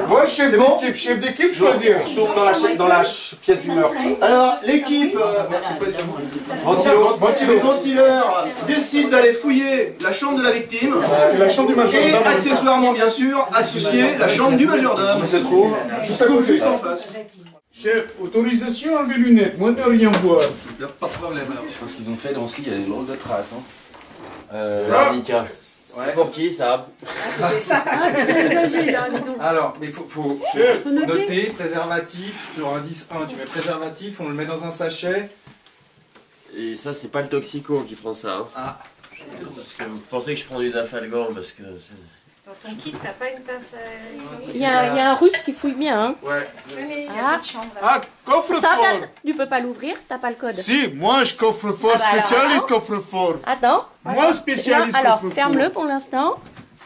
Moi, chef d'équipe, choisir. Donc dans la pièce du meurtre. Alors, l'équipe, ventileur, décide d'aller fouiller la chambre de la victime. La chambre du Et majordome. accessoirement, bien sûr, associer la chambre du majordome. Qui se trouve Juste en face. Chef, autorisation à enlever lunettes, moi de rien voir. Il n'y a pas de problème. Je pense qu'ils ont fait dans ce lit, il y a des drôles de traces. L'arnica. C'est pour qui ça? C'était ça. Alors, mais il faut noter préservatif sur indice 1. Tu mets préservatif, on le met dans un sachet. Et ça, c'est pas le toxico qui prend ça. Hein. Ah. Parce que vous pensez que je prends du dafalgan parce que Dans ton kit, t'as pas une pince à... Il y a un russe qui fouille bien, hein. Ouais. Oui, mais il y a Ah. pas de chambre. Là. Ah, coffre-fort. Tu peux pas l'ouvrir, t'as pas le code. Si, moi je coffre-fort, Ah bah alors, spécialiste attends. coffre-fort. Attends. Moi spécialiste Non, alors, coffre-fort. ferme-le pour l'instant.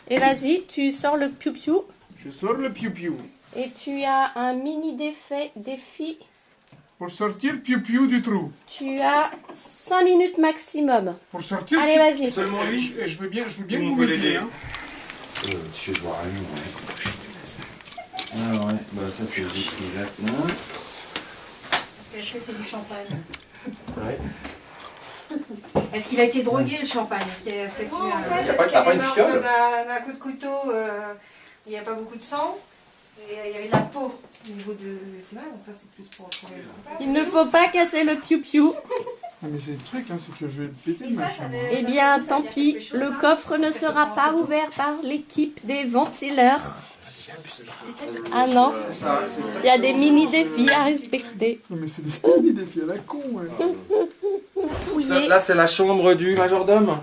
Et vas-y, tu sors le piou-piou. Je sors le piou-piou. Et tu as un mini défi. Pour sortir piou-piou du trou. Tu as 5 minutes maximum. Pour sortir Allez, vas-y. Seulement lui. Je veux bien que On vous peut m'aidiez. l'aider. Hein. Je vois rien. Ah ouais, bah ça c'est le défi maintenant. Est-ce que c'est du champagne? Ouais. Est-ce qu'il a été drogué le champagne? Est-ce qu'il y a peut-être eu un... pas- Parce t'as pas qu'elle une est morte fiole d'un coup de couteau, il n'y a pas beaucoup de sang. Et il y avait de la peau au niveau de... C'est vrai, donc ça c'est plus pour trouver le coupable. Il ne faut pas casser le piou-piou. Ah, mais c'est le truc, hein, c'est que je vais le péter Et le ça, machin. t'avais- Eh bien, ça tant veut dire pis, quelque chose, le hein. coffre ne sera pas ouvert par l'équipe des ventileurs. Ah non, il y a des mini défis à respecter. Non, mais c'est des défis à la con, ouais. Fouiller. Là, c'est la chambre du majordome.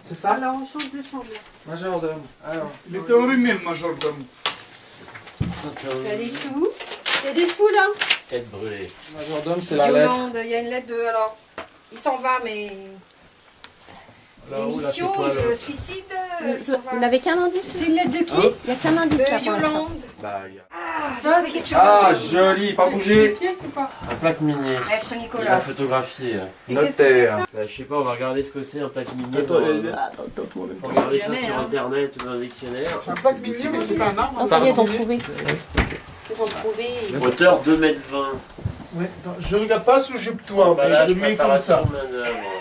C'est ça? Alors on change de chambre. Majordome. Alors. Il était enrhumé, le majordome. Il y a des sous. Il y a des sous là. Tête brûlée. Majordome, c'est la lettre. Yolande, il y a une lettre de... Alors, il s'en va, mais... L'émission, le suicide, il s'en va. Vous n'avez qu'un indice? C'est une lettre de qui? Il n'y a qu'un indice là De pour l'instant. Yolande. Bah, il y a Ah, joli, pas bouger. un plaque minier. Maître Il a Nicolas. photographié. Notaire. Bah, je sais pas, on va regarder ce que c'est un plaque minier. Attends, Faut regarder ça Jamais, sur hein. internet ou dans un dictionnaire. C'est un plaque minier, mais c'est pas un arbre. Non, ça y est, ils ont trouvé. Ils ont trouvé. Hauteur 2,20 m. Ouais, attends, je regarde pas sous jupe-toi, mais je le mets comme ça.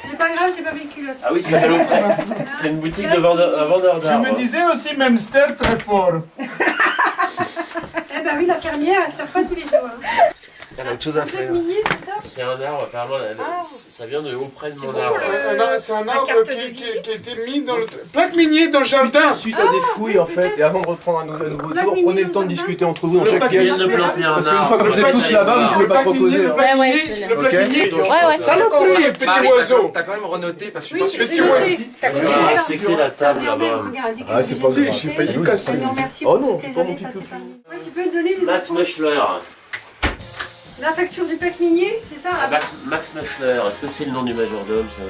C'est pas grave, j'ai pas mes culottes. Ah oui, c'est à l'autre. C'est une boutique de vendeur, un vendeur Je d'arbres. me disais aussi Memster très fort. Eh ben oui, la fermière, elle se tape pas tous les jours. Hein. Elle a autre chose à faire. Minier, c'est ça? C'est un arbre, apparemment, ça vient de auprès de mon bon arbre. pour C'est un la arbre carte qui de visite. qui a été mis dans le... Plaque minier dans le jardin. Suite à des fouilles, en fait, et avant de reprendre un nouveau tour, prenez le temps de discuter entre vous dans chaque Ils pièce. viennent de planter un Parce qu'une fois arbre. que vous êtes tous là-bas, vous pouvez pas trop causer. Le hein. plaque Ouais, minier, c'est le plaque Ok. minier. Ouais, ouais. Saloperie, petit Marie, oiseau. t'as quand même renoté parce que je Oui, pense que Petit oiseau. T'as Je vais compris ça? respecter la table là-bas. Ah, c'est pas grave. J'ai failli me casser. Oh non, c'est pas mon petit peu. Ouais, tu peux me donner les Max infos. Muschler. La facture du plaque minier, c'est ça? Ah, Max Muschler. Est-ce que c'est le nom du majordome ça?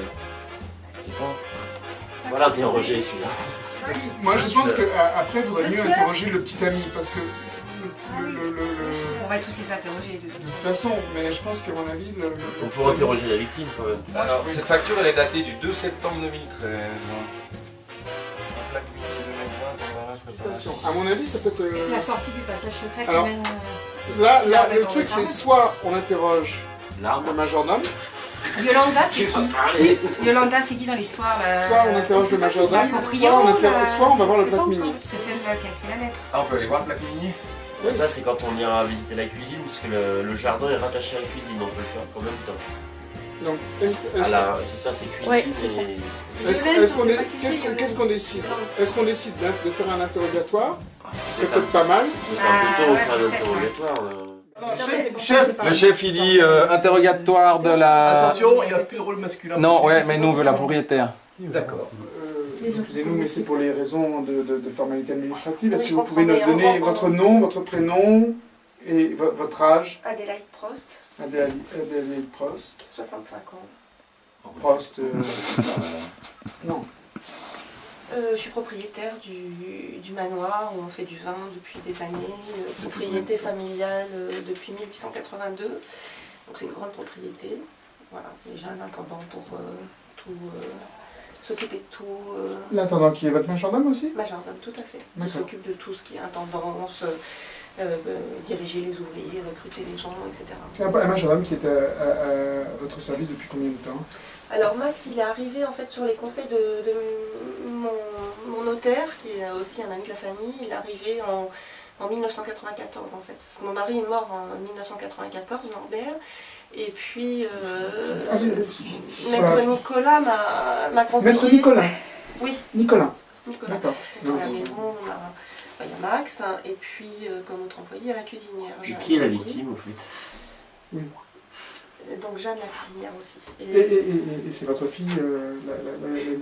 Je sais pas. On va l'interroger celui-là. Moi, je pense qu'après, il vaudrait mieux interroger le petit ami, parce que... On va tous les interroger de De toute façon, mais je pense qu'à mon avis... On pourrait interroger la victime quand même. Alors, cette facture, elle est datée du 2 septembre 2013. Un plaque minier 2020, emballage, préparation. À mon avis, ça peut être... La sortie du passage secret qui Alors, mène... Là, c'est là, le dans truc, le c'est jardin. soit on interroge L'arbre. le majordome, Yolanda, c'est qui? Allez. Yolanda, c'est qui dans l'histoire? soit on interroge le majordome, soit on va voir le plaque minier. C'est celle qui a écrit la lettre. Ah, on peut aller voir le plaque minier? Ça c'est quand on ira visiter la cuisine, parce que le jardin est rattaché à la cuisine, on peut le faire quand même temps. Donc, C'est ça, c'est cuisine. Ouais, c'est ça. qu'est-ce qu'on décide? Est-ce qu'on décide de faire un interrogatoire? C'est peut-être pas mal. C'est un peu tôt ouais, de faire un peut-être, interrogatoire. Chef, Le chef, il dit interrogatoire de la... Attention, il n'y a plus de rôle masculin. Non, ouais, mais nous, on veut la propriétaire. D'accord. excusez-nous, mais c'est pour les raisons de formalité administrative. Est-ce Oui, que je vous pouvez nous comprends, mais donner votre nom, votre prénom et votre âge? Adélaïde Prost, Adélaïde Prost. 65 ans. Prost, non. Je suis propriétaire du manoir où on fait du vin depuis des années, propriété familiale depuis 1882, donc c'est une grande propriété. Voilà. Et j'ai un intendant pour s'occuper de tout. L'intendant qui est votre majordome aussi? Majordome, tout à fait. Qui D'accord. s'occupe de tout ce qui est intendance, diriger les ouvriers, recruter les gens, etc. Un majordome qui est à votre service depuis combien de temps? Alors Max, il est arrivé en fait sur les conseils de mon notaire, qui est aussi un ami de la famille. Il est arrivé en 1994 en fait. Parce que mon mari est mort en 1994, Norbert. Et puis Maître Nicolas m'a conseillé... Maître Nicolas? Oui. Nicolas. D'accord. Dans la maison, il y a Max, et puis comme autre employé, il y a la cuisinière. Et qui est la victime au fait? Oui. Donc Jeanne, la cuisinière aussi. Et c'est votre fille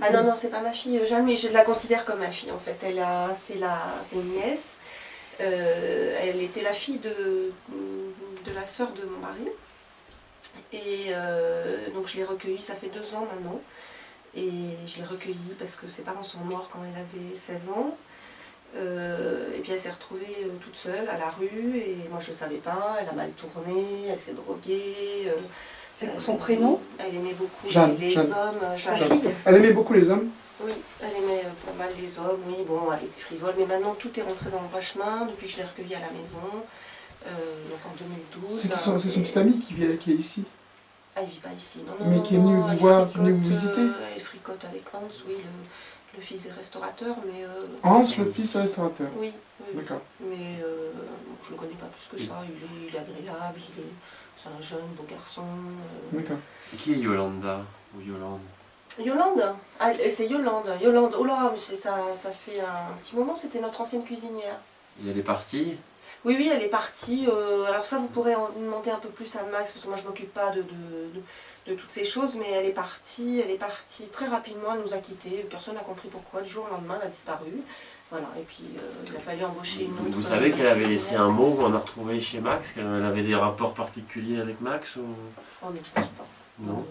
Ah non, c'est pas ma fille, Jeanne, mais je la considère comme ma fille en fait. C'est une nièce. Elle était la fille de la sœur de mon mari. Et donc je l'ai recueillie, ça fait 2 ans maintenant. Et je l'ai recueillie parce que ses parents sont morts quand elle avait 16 ans. Et puis elle s'est retrouvée toute seule à la rue et moi je ne savais pas, elle a mal tourné, elle s'est droguée. C'est son prénom? Elle aimait beaucoup Jeanne, les Jeanne. hommes. Sa fille? Elle aimait beaucoup les hommes? Oui, elle aimait pas mal les hommes, oui, bon, elle était frivole, mais maintenant tout est rentré dans le droit chemin depuis que je l'ai recueillie à la maison, donc en 2012. C'est son petit ami qui est ici? Ah, il vit pas ici, non, Mais non, qui est venu vous voir, qui est venu vous fricote, visiter? Elle fricote avec Hans, oui, le fils des restaurateurs, mais... Hans, le fils restaurateur? Oui, oui. D'accord. Mais je ne le connais pas plus que ça, il est agréable, c'est un jeune, beau garçon. D'accord. Qui est Yolanda ou Yolande? Yolande, ah, c'est Yolande. Yolande, oh là, ça fait un petit moment, c'était notre ancienne cuisinière. Et elle est partie? Oui, oui, elle est partie. Alors ça, vous pourrez en demander un peu plus à Max, parce que moi je ne m'occupe pas de toutes ces choses, mais elle est partie très rapidement, elle nous a quittés, personne n'a compris pourquoi, du jour au lendemain, elle a disparu. Voilà, et puis il a fallu embaucher une autre... Vous savez qu'elle avait laissé un mot qu'on a retrouvé chez Max, qu'elle avait des rapports particuliers avec Max ou... Oh non, je pense pas. Non.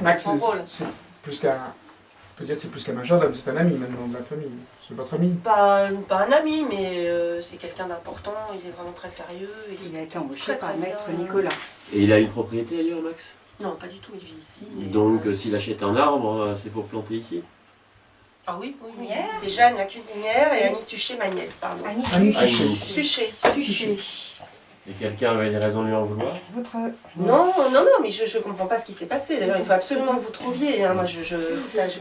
Max, Son rôle. c'est plus qu'un... On peut dire que c'est plus qu'un majordome, c'est un ami maintenant de la famille. C'est votre ami? Pas un ami, mais c'est quelqu'un d'important, il est vraiment très sérieux. Il a été embauché très, par très Maître bien. Nicolas. Et il a une propriété ailleurs, Max? Non, pas du tout, il vit ici. et, Donc s'il achète un arbre, c'est pour planter ici? Ah oui, oui, oui. Yeah. C'est Jeanne, la cuisinière, et Annie Suchet, ma nièce, pardon. Annie Suchet. Et quelqu'un avait des raisons de lui en vouloir? Non, mais je comprends pas ce qui s'est passé. D'ailleurs, il faut absolument que vous trouviez. Hein. Moi,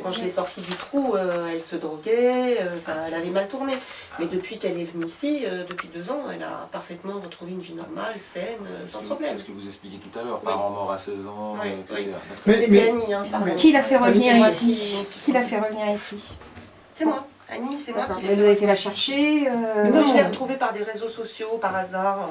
quand je l'ai sortie du trou, elle se droguait, elle avait mal tourné. Mais depuis qu'elle est venue ici, depuis 2 ans, elle a parfaitement retrouvé une vie normale, saine, sans problème. C'est ce que vous expliquiez tout à l'heure, Oui. parents morts à 16 ans, Oui, etc. oui. C'était Mais- Annie, hein, pardon. Qui l'a fait revenir Moi ici? Qui l'a fait revenir ici? C'est moi. Annie, c'est moi qui l'ai Vous avez été la chercher? Moi, je l'ai retrouvée par des réseaux sociaux, par hasard,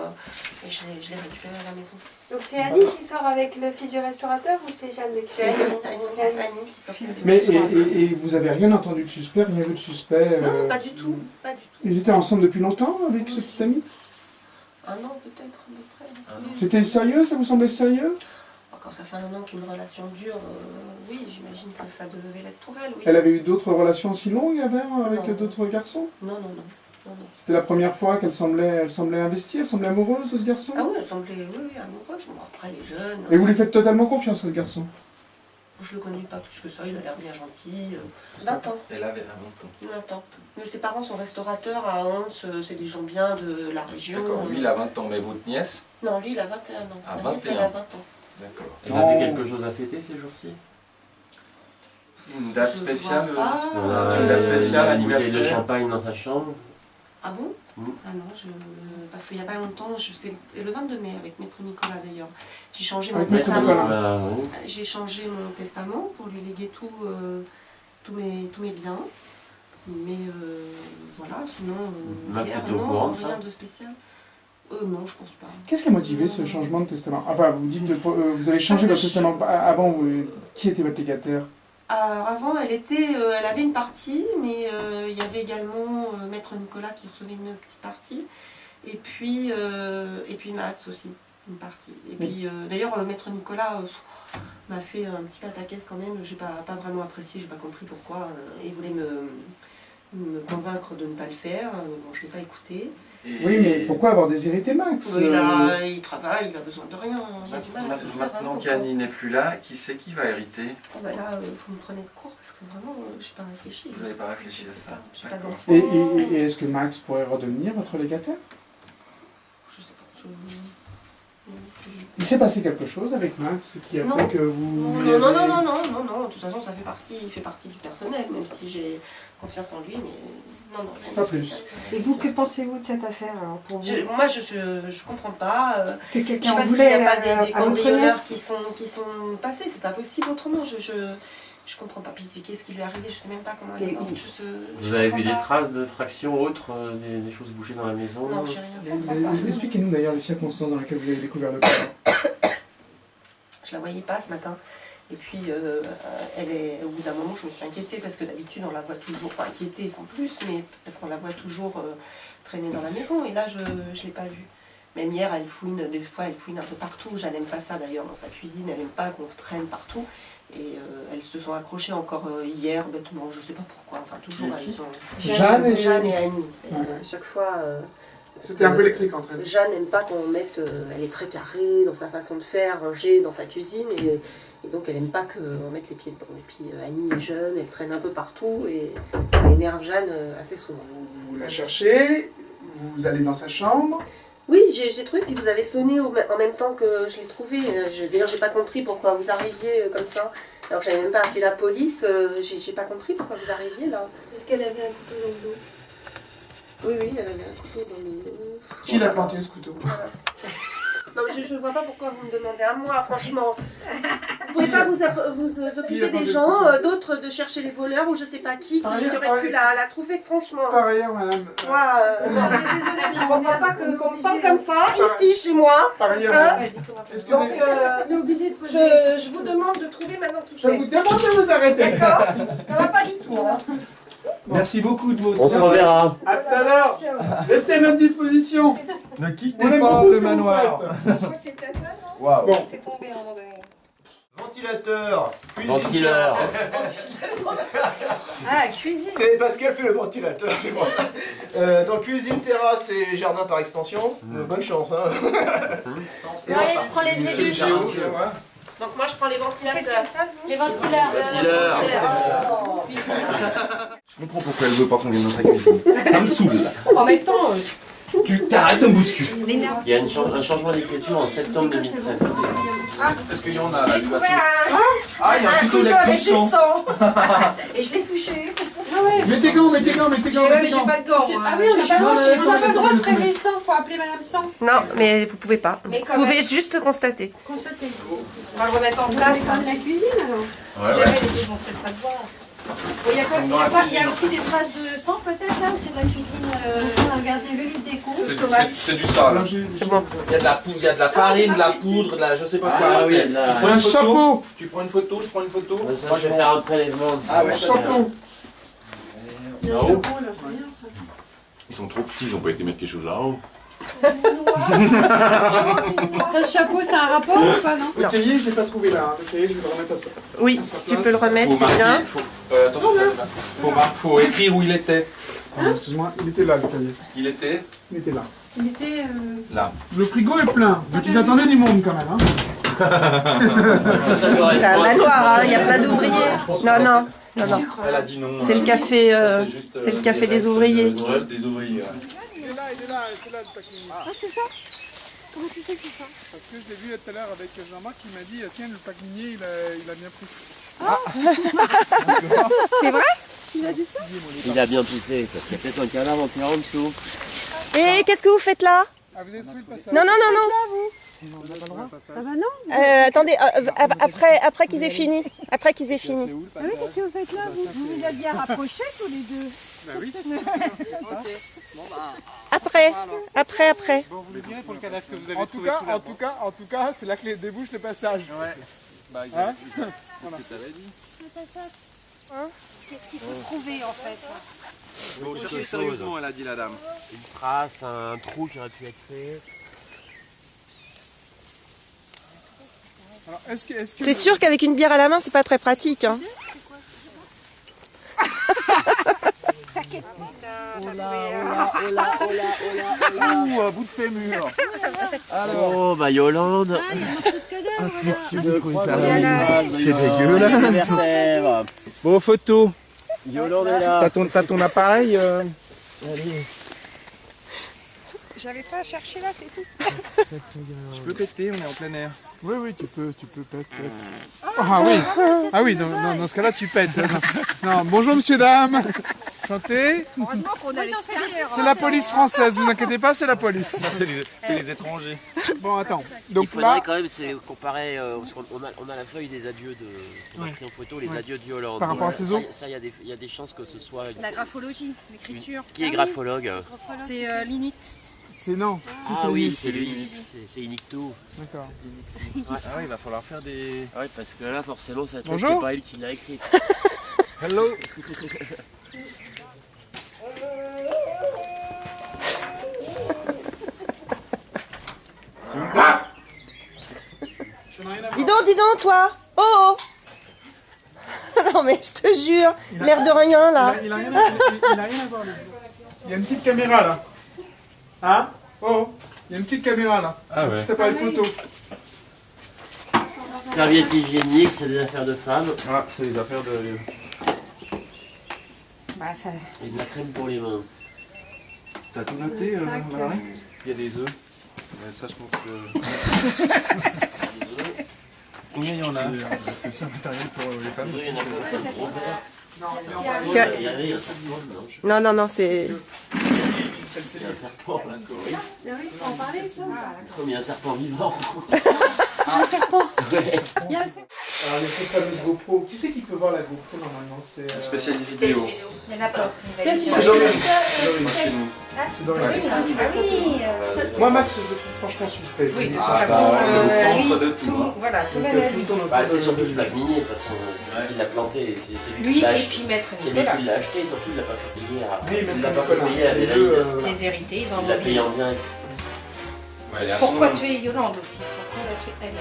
et je l'ai récupérée à la maison. Donc c'est Annie qui sort avec le fils du restaurateur ou c'est Jeanne qui C'est sort? Annie qui sort. Mais et vous avez rien entendu de suspect, rien vu de suspect? Non, pas du tout, pas du tout. Ils étaient ensemble depuis longtemps avec ce petit ami? Un an peut-être, à peu près. Oui. C'était sérieux? Ça vous semblait sérieux? Quand ça fait 1 an qu'une relation dure, oui, j'imagine que ça devait l'être pour elle, oui. Elle avait eu d'autres relations si longues avec Non. d'autres garçons? Non. C'était la première fois qu'elle semblait investie, elle semblait amoureuse de ce garçon? Ah oui, elle semblait amoureuse. Bon, après, les jeunes... Et vous lui faites totalement confiance à ce garçon? Je le connais pas plus que ça, il a l'air bien gentil. 20 ans. Elle avait 20 ans. 20 ans. Mais ses parents sont restaurateurs à Hans, c'est des gens bien de la région. D'accord, lui il a 20 ans, mais votre nièce? Non, lui il a 21 ans. Ah, La nièce, elle 21. a 20 ans. D'accord. Elle avait quelque chose à fêter ces jours-ci? Une date Je spéciale? vois pas. C'est une date spéciale, Une bouteille de anniversaire? champagne dans sa chambre? Ah bon? Mm. Ah non, parce qu'il n'y a pas longtemps, c'est le 22 mai avec Maître Nicolas d'ailleurs. J'ai changé mon Avec Maître testament. Nicolas. Oui. J'ai changé mon testament pour lui léguer tous mes biens. Mais voilà, sinon, Max hier, était au non, courant de ça? rien de spécial. Non, je pense pas. Qu'est-ce qui a motivé ce changement de testament? Enfin, vous dites, vous avez changé votre testament. Avant, qui était votre légataire? Alors avant, elle avait une partie, mais il y avait également Maître Nicolas qui recevait une petite partie. Et puis Max aussi, une partie. Et puis d'ailleurs, Maître Nicolas m'a fait un petit pataquès quand même. J'ai pas vraiment apprécié, j'ai pas compris pourquoi. Il voulait me convaincre de ne pas le faire. Bon, je ne l'ai pas écouté. Oui, mais pourquoi avoir désiré Max? Oui, là, il travaille, il a besoin de rien. J'ai du mal à Maintenant qu'Annie n'est plus là, qui c'est qui va hériter? Oh bah là, vous me prenez de court parce que vraiment, je n'ai pas réfléchi. Vous n'avez pas réfléchi à ça? J'ai pas d'enfant. Et est-ce que Max pourrait redevenir votre légataire? Je sais pas. Il s'est passé quelque chose avec Max qui a fait que vous... Non, de toute façon, il fait partie du personnel, même si j'ai confiance en lui, mais non. Pas plus. Et vous, que pensez-vous de cette affaire alors, pour vous? Moi, je comprends pas. Est-ce que quelqu'un je sais pas s'il voulait n'y a pas des à votre cambrioleurs nièce qui sont passés, c'est pas possible autrement. Je comprends pas. Puis qu'est-ce qui lui est arrivé? Je sais même pas comment elle est morte. Vous avez vu des traces de fractions autres, des choses bougées dans la maison? Non, j'ai rien. Expliquez-nous d'ailleurs les circonstances dans lesquelles vous avez découvert le corps. Je la voyais pas ce matin. Et puis, au bout d'un moment, je me suis inquiétée parce que d'habitude, on la voit toujours, enfin inquiétée sans plus, mais parce qu'on la voit toujours traîner dans la maison. Et là, je ne l'ai pas vue. Même hier, elle fouine, des fois, elle fouine un peu partout. Jeanne n'aime pas ça d'ailleurs dans sa cuisine, elle n'aime pas qu'on traîne partout. Et elles se sont accrochées encore hier, bêtement, je ne sais pas pourquoi. Enfin, toujours, elles sont... Jeanne et Annie. À chaque fois... C'était un peu électrique entre elles. Jeanne n'aime pas qu'on mette... elle est très carrée dans sa façon de faire, ranger dans sa cuisine. Et donc, elle n'aime pas qu'on mette les pieds dedans. Et puis, Annie est jeune, elle traîne un peu partout. Et ça énerve Jeanne assez souvent. Vous la cherchez, vous allez dans sa chambre. Oui, j'ai trouvé, puis vous avez sonné en même temps que je l'ai trouvé. D'ailleurs, j'ai pas compris pourquoi vous arriviez comme ça. Alors que j'avais même pas appelé la police, j'ai pas compris pourquoi vous arriviez là. Est-ce qu'elle avait un couteau dans le dos? Oui, elle avait un couteau dans le dos. Qui l'a planté ce couteau? Voilà. Non, mais je vois pas pourquoi vous me demandez à moi, franchement. Vous pouvez pas vous occuper des gens, d'autres de chercher les voleurs ou je sais pas qui aurait pu la trouver, franchement. Par ailleurs, madame. Moi, je comprends pas qu'on me parle comme ça, ici, chez moi. Par ailleurs, donc, je vous demande de trouver maintenant qui c'est. Je vous demande de vous arrêter. D'accord? Ça va pas du tout. Hein. Merci beaucoup de votre... On se reverra. À tout à l'heure. Restez à notre disposition. Ne quittez pas le manoir. Je crois que c'est peut-être là, non? Waouh. Bon. C'est tombé à un moment donné. Ventilateur. Ventilateur. Ah, cuisine. C'est parce qu'elle fait le ventilateur, c'est pour ça. Donc cuisine, terrasse et jardin par extension. Bonne chance, hein. Et Allez, enfin, je prends les élus. Donc moi je prends les ventilateurs. Les ventilateurs. Je comprends pourquoi elle veut pas qu'on vienne dans sa cuisine. Ça me saoule. En même temps, Tu t'arrêtes de me bousculer. l'énerve. Il y a un changement d'écriture en septembre 2013. Est-ce qu'il y en a là? J'ai trouvé Il y a un un couteau couteau avec du sang. sang. Et je l'ai touché. Mettez gants, mettez gants, mettez gants. Ouais, mais j'ai pas de gants. Ah oui, on n'a pas le droit de traîner sang, faut appeler Madame Sang. Non, mais vous pouvez pas. Mais Vous quand pouvez même. juste constater. Constatez. On va le remettre en place. Comme la cuisine alors. J'avais laissé, bon, peut-être pas de voir. Bon, il y a aussi des traces de sang peut-être là, ou c'est de la cuisine On va regarder le livre des comptes. C'est du sale. C'est bon. Il y a de la poudre, il y a de la farine, de la poudre, de la je sais pas quoi. Ah oui, là. Tu prends une Un photo, chapeau. tu prends une photo, je prends une photo. Ça, je vais faire un prélèvement. Ah ouais, Chapeau. Là-haut. Ils sont trop petits, ils n'ont pas été mettre quelque chose là-haut. Le chapeau, c'est un rapport ou pas, non? Le cahier, je ne l'ai pas trouvé là. Le cahier, je vais le remettre à ça. Oui, si tu peux le remettre, c'est bien. Faut écrire où il était. Excuse-moi, il était là le cahier. Il était Il était là. Il était... là. Le frigo est plein. Donc ils attendaient du monde quand même. Hein. C'est un manoir, il y a plein d'ouvriers. Non. Elle a dit non. C'est le café, c'est le café des ouvriers. Des ouvriers. Il est là, c'est là le paquinier. Ah, c'est ça? Comment tu sais que c'est ça? Parce que je l'ai vu tout à l'heure avec Jean-Marc qui m'a dit tiens, le paquinier il a bien pris. C'est vrai? Il a dit ça? Il a bien poussé, parce qu'il y a peut-être un cadavre en en dessous. Et qu'est-ce que vous faites là? Ah, vous avez trouvé le passage? Non. Ah bah non. Attendez, après qu'ils aient fini. Après qu'ils aient fini. Ah oui, qu'est-ce que vous faites là, vous? Vous vous êtes bien rapprochés tous les deux. Bah oui. Après. Bon, vous voulez bien pour le cadavre que vous avez trouvé sous la porte. En tout cas, c'est là que débouche le passage. Ouais. Bah, Hein? c'est ce que t'avais dit. Qu'est-ce qu'il faut trouver en fait? Faut chercher sérieusement, elle a dit la dame. Une trace, un trou qui aurait pu être fait. Alors, est-ce que C'est sûr qu'avec une bière à la main, c'est pas très pratique. Hein. Ouh, un bout de fémur. Oh, bah Yolande. C'est dégueulasse. Bon, photo. Yolande est là. T'as ton appareil J'avais pas à chercher là, c'est tout. Je peux péter, on est en plein air. Oui, tu peux pète. Ah oui, dans ce cas-là, tu pètes. Non, bonjour monsieur, dame. Chanté. Heureusement qu'on est à l'extérieur. C'est la police française, vous inquiétez pas, c'est la police. C'est les étrangers. Bon, attends. Il Donc faudrait là, quand même comparer, parce qu'on a la feuille des adieux on a pris en photo les adieux de Yolande. Par rapport à ses os. Ça, il y a des chances que ce soit... La graphologie, l'écriture. Qui est graphologue? C'est l'Inuit. c'est non. Si, Ah oui, Inuit. c'est lui, c'est Inicto. D'accord. Ah oui, il va falloir faire des... Ah oui, parce que là, forcément, ça Bonjour. c'est pas elle qui l'a écrite. Hello. Dis donc, toi. Oh. Non mais je te jure, l'air de rien là. Il a rien à voir. lui. Il y a une petite caméra là. Hein? Oh, il y a une petite caméra là. Ah ouais. Petit appareil photo. Serviette hygiénique, c'est des affaires de femmes. Ah, c'est les affaires de... Et de la crème pour les mains. T'as tout noté, Marie? Il y a des œufs. Ouais, ça, je pense que... Combien il y en a? C'est ça, matériel pour les femmes. Il y en a pas, c'est trop vert. C'est- Il y avait un serpent, non? Non, c'est... C'est un serpent, là, quoi. Oui. Il faut en parler, ça. Comme il y a un serpent vivant. Alors, cette fameuse GoPro, qui c'est qui peut voir la GoPro normalement? C'est Spécialiste vidéo. Il y en a pas. C'est Dorine. Moi chez nous. C'est Dorine. Ah oui. Moi, Max, je le trouve franchement suspect. Oui, de toute Ah, façon, bah, le centre lui, de tout, hein. Voilà, tout Donc, va à lui. tout tourne autour Bah, de- c'est surtout ce plaque minier, de toute façon. C'est lui qui l'a planté. C'est lui Lui qui l'a et acheté. puis Maître C'est lui Nicolas. qui l'a acheté, surtout il l'a pas fait payer à... Oui, il Maître l'a pas fait Nicolas, payer à c'est les Adélaïde. deux, Les hérités, ils ont Il l'a payé en envie. direct. Ouais, et à Pourquoi son- tuer Yolande aussi? Pourquoi la tuer elle?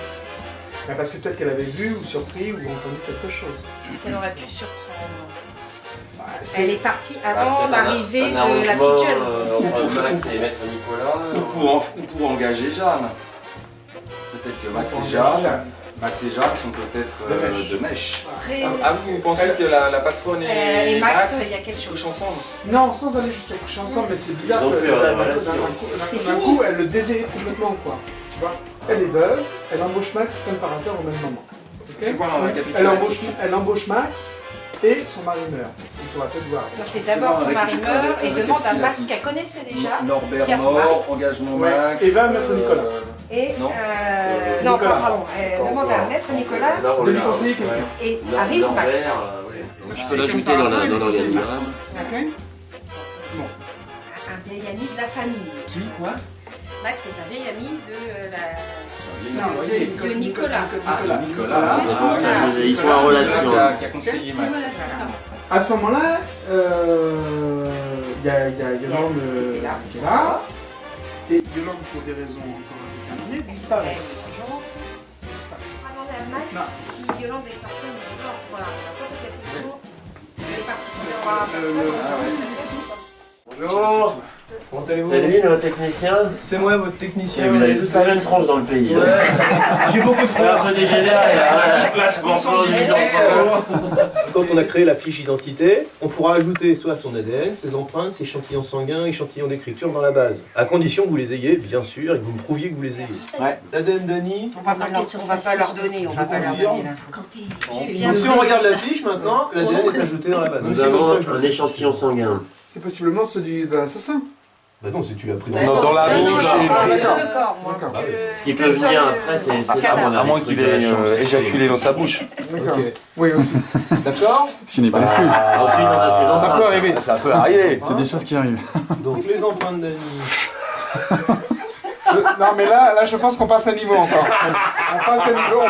Bah, parce que peut-être qu'elle avait vu ou surpris ou entendu quelque chose. Parce qu'elle aurait pu surprendre. Bah, est-ce Elle que- est partie Bah, avant peut-être l'arrivée un de la arrangement, petite jeune. entre Max et Maître Nicolas. Ou pour engager Jeanne. Peut-être que Max et Jeanne sont peut-être de mèche. Après, Ah, vous pensez que la patronne et Max, il y a quelque couchent chose. ensemble? Non, sans aller jusqu'à coucher ensemble, mais c'est bizarre Ils ont que plus la d'un relation. C'est d'un fini. coup, elle le déshérite complètement, quoi. Tu vois? Elle est veuve, elle embauche Max comme par hasard au même moment. Ok? C'est quoi dans la capitale? Elle embauche Max et son mari meurt. Il faudra peut-être voir. C'est d'abord son mari meurt et demande à Max qu'elle connaissait déjà. Norbert qui a son mari. mort, engagement Ouais. Max. Et va mettre Nicolas. Et Non. non, Nicolas. pardon, elle demande à Maître Nicolas De lui conseiller quelqu'un. et arrive Max. Je peux l'ajouter dans l'organigramme. Ok? Un vieil ami de la famille. Qui, quoi? Max est un vieil ami de Nicolas. Nicolas. Ah, Nicolas. Ils sont en relation. Qui a conseillé Max. À ce moment-là, il y a Yolande qui est là. Et Yolande, pour des raisons encore indéterminées, disparaît. Demander à Max si Yolande est partie en disant voilà, on va pas poser la question. Elle est partie sans dire à personne. Bonjour. Comment allez-vous? C'est lui le technicien? C'est moi votre technicien. Et vous avez tous la même tranche dans le pays. Ouais. J'ai beaucoup de Un peu dégénéré, la classe Quand on a créé la fiche identité, on pourra ajouter soit son ADN, ses empreintes, ses échantillons sanguins, échantillons d'écriture dans la base. À condition que vous les ayez, bien sûr, et que vous me prouviez que vous les ayez. Ouais. ADN Denis. On va pas leur donner, on va pas leur donner l'info. Donc si on regarde la fiche maintenant, l'ADN est ajouté dans la base. Donc, Nous c'est comme ça avons que je un le fais. échantillon sanguin. C'est possiblement celui de l'assassin. Bah non, c'est tu l'as pris Dans la la bouche. bouche. Sur le corps, moi. D'accord. Ce qui peut venir après, c'est l'arbre À moins qu'il ait éjaculé dans sa bouche. D'accord. Ok. Oui, aussi. D'accord. Ce n'est pas exclu. Ensuite, on a ses Ça empreintes. peut arriver. Ça peut arriver. C'est des choses qui arrivent. Donc les empreintes Denis. Non, mais là, je pense qu'on passe à niveau encore. On passe à niveau.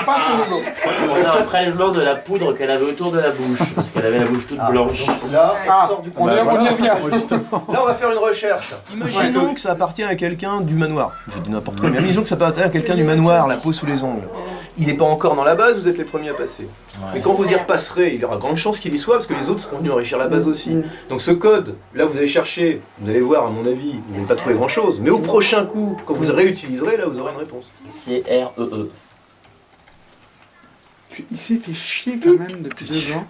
On a un prélèvement de la poudre qu'elle avait autour de la bouche, parce qu'elle avait la bouche toute blanche. Donc là, Ah, elle sort du on y revient. Là, on va faire une recherche. Imaginons que ça appartient à quelqu'un du manoir. Je dis n'importe quoi, mais imaginons que ça appartient à quelqu'un du manoir, la peau sous les ongles. il n'est pas encore dans la base, vous êtes les premiers à passer. Ouais. Mais quand vous y repasserez, il y aura grande chance qu'il y soit, parce que les autres seront venus enrichir la base aussi. Donc ce code, là vous allez chercher, vous allez voir à mon avis, vous n'allez pas trouver grand chose, mais au prochain coup, quand vous réutiliserez, là vous aurez une réponse. C'est REE. Il s'est fait chier quand même depuis 2 ans.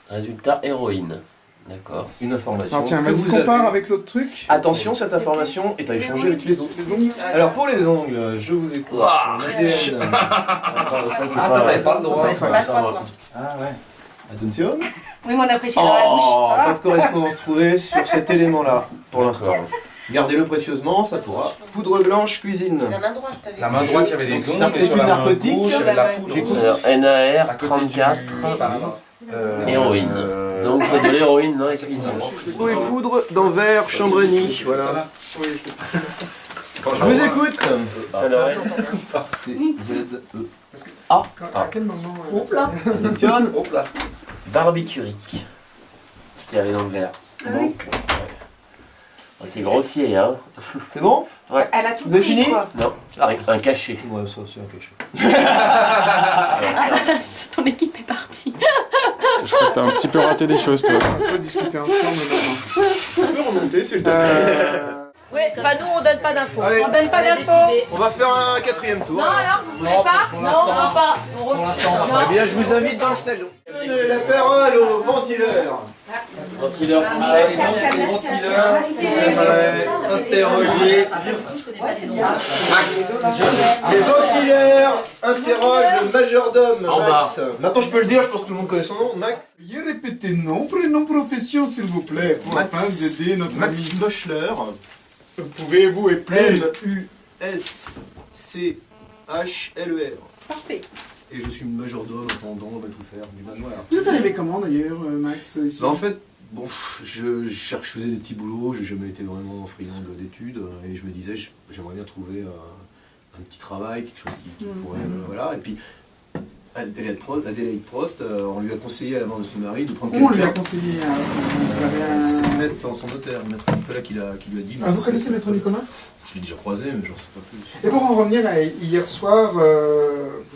Résultat héroïne. D'accord. Une information. Alors tiens, que vas-y, vous compare avez. avec l'autre truc. Attention, cette information est à échanger avec les autres. Les ongles. Alors pour les ongles, je vous écoute. ADN. Attends, ça c'est Ah, pas... t'avais pas le droit. Ça, c'est pas le droit, toi. Ah ouais. Attention. Oui, mais on apprécie dans la bouche. Oh, Ah. pas de correspondance trouvée sur cet élément-là, pour l'instant. Gardez-le précieusement, ça pourra. Poudre blanche, cuisine. La main droite, t'avais La main droite, il y avait des Donc, ongles, et sur la main narcotique, gauche, il y avait la poudre. du coup, Alors, NAR 34, héroïne. Donc c'est de l'héroïne dans la cuisine. eau et poudre d'envers Chambrény. Voilà. Je vous écoute. Alors, C, Z, E. À quel moment Hop là. Attention. Hop là. barbiturique. C'était avec dans le verre. Ah oui. Oh, c'est grossier, hein. C'est bon? Ouais. Elle a tout Vous avez pris, fini quoi. Non, un cachet. Ouais, ça c'est un cachet. Ton équipe est partie. Je crois que t'as un petit peu raté des choses, toi. On peut discuter ensemble maintenant. On peut remonter, c'est le temps. Oui, enfin nous on donne pas d'infos. Allez. On donne pas d'infos. On va faire un 4e tour. Non alors, vous voulez pas? Non, on va pas. On refuse. Eh bien, je vous invite dans le salon. Donnez la parole au ventileur. Ventilateur Les ventileurs, j'aimerais interroger Max. Les ventileurs interrogent le majordome En Max. Maintenant, je peux le dire, je pense que tout le monde connaît son nom, Max. Veuillez répéter nom, prénom, profession, s'il vous plaît, pour Max. afin d'aider notre Max ami. Moschler. Pouvez-vous épeler M-U-S-C-H-L-E-R. Parfait. Et je suis majordome, intendant, on va tout faire, du manoir. Vous êtes arrivé comment d'ailleurs, Max, ici? Bah, en fait, bon, je faisais des petits boulots, j'ai jamais été vraiment friand d'études, et je me disais, j'aimerais bien trouver un petit travail, quelque chose qui pourrait, voilà, et puis Adélaïde Prost, on lui a conseillé à la mort de son mari de prendre Où on lui a quelqu'un. conseillé C'est son notaire, Maître Nicolas, qui lui a dit. Ah, vous connaissez Maître Nicolas? Je l'ai déjà croisé, mais j'en sais pas plus. Et pour en revenir à hier soir, vous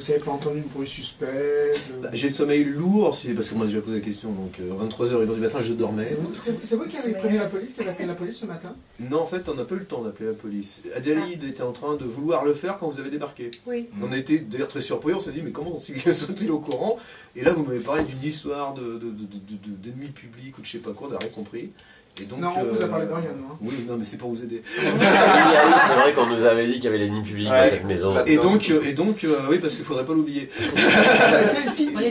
n'avez pas entendu de bruit suspect Bah, j'ai le sommeil lourd, c'est parce qu'on m'a déjà posé la question, donc 23h, 1h du matin, je dormais. C'est vous qui avez prévenu la police, qui avez appelé la police ce matin? Non, en fait, on n'a pas eu le temps d'appeler la police. Adélaïde était en train de vouloir le faire quand vous avez débarqué. Oui. On a été d'ailleurs très surpris, on s'est dit, mais comment sont-ils au courant? Et là, vous m'avez parlé d'une histoire d'ennemis publics ou de je sais pas quoi, on n'a rien compris. Et donc, Non, on vous a parlé de rien, non? Oui, non, mais c'est pour vous aider. C'est vrai qu'on nous avait dit qu'il y avait les nids publics dans cette maison. Et donc, oui, parce qu'il faudrait pas l'oublier.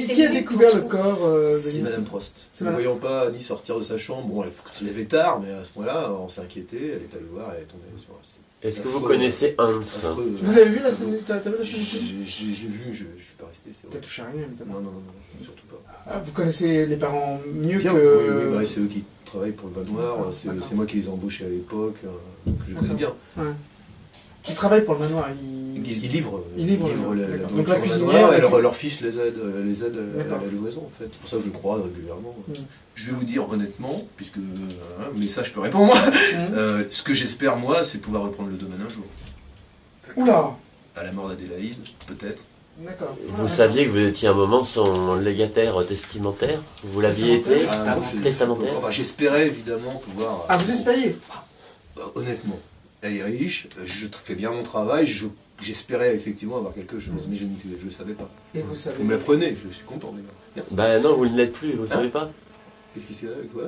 Qui a découvert le corps de C'est Lynn? Madame Prost. C'est Ne Madame- voyant pas ni sortir de sa chambre, bon, elle se levait tard, mais à ce moment-là, on s'est inquiété, elle est allée voir, elle est tombée sur Est-ce que vous connaissez Hans? Vous avez vu la scène? T'as vu la scène? J'ai vu, je suis pas resté. T'as touché à rien, évidemment. Non, surtout pas. Ah, vous connaissez les parents mieux Bien, que... oui, bah, c'est eux qui travaillent pour le manoir, c'est moi qui les ai embauchés à l'époque, que je connais bien. Ouais. Qui travaillent pour le manoir. Ils livrent, D'accord. la Donc la nourriture au cuisinière... manoir, et la- leur fils les aide à D'accord. la livraison en fait. C'est pour ça que je le croise régulièrement. Mm. Je vais vous dire honnêtement, puisque mais ça je peux répondre moi, ce que j'espère moi c'est pouvoir reprendre le domaine un jour. Oula! À la mort d'Adélaïde, peut-être. D'accord. Vous saviez que vous étiez un moment son légataire testamentaire? Vous l'aviez été? Testamentaire? Enfin j'espérais évidemment pouvoir... Ah, vous espériez? Honnêtement, elle est riche, je fais bien mon travail, j'espérais effectivement avoir quelque chose, mais je ne savais pas. Et vous savez? Vous me l'apprenez, je suis content déjà. Merci. Ben non, vous ne l'êtes plus, vous ne savez pas? Qu'est-ce qui s'est avec quoi?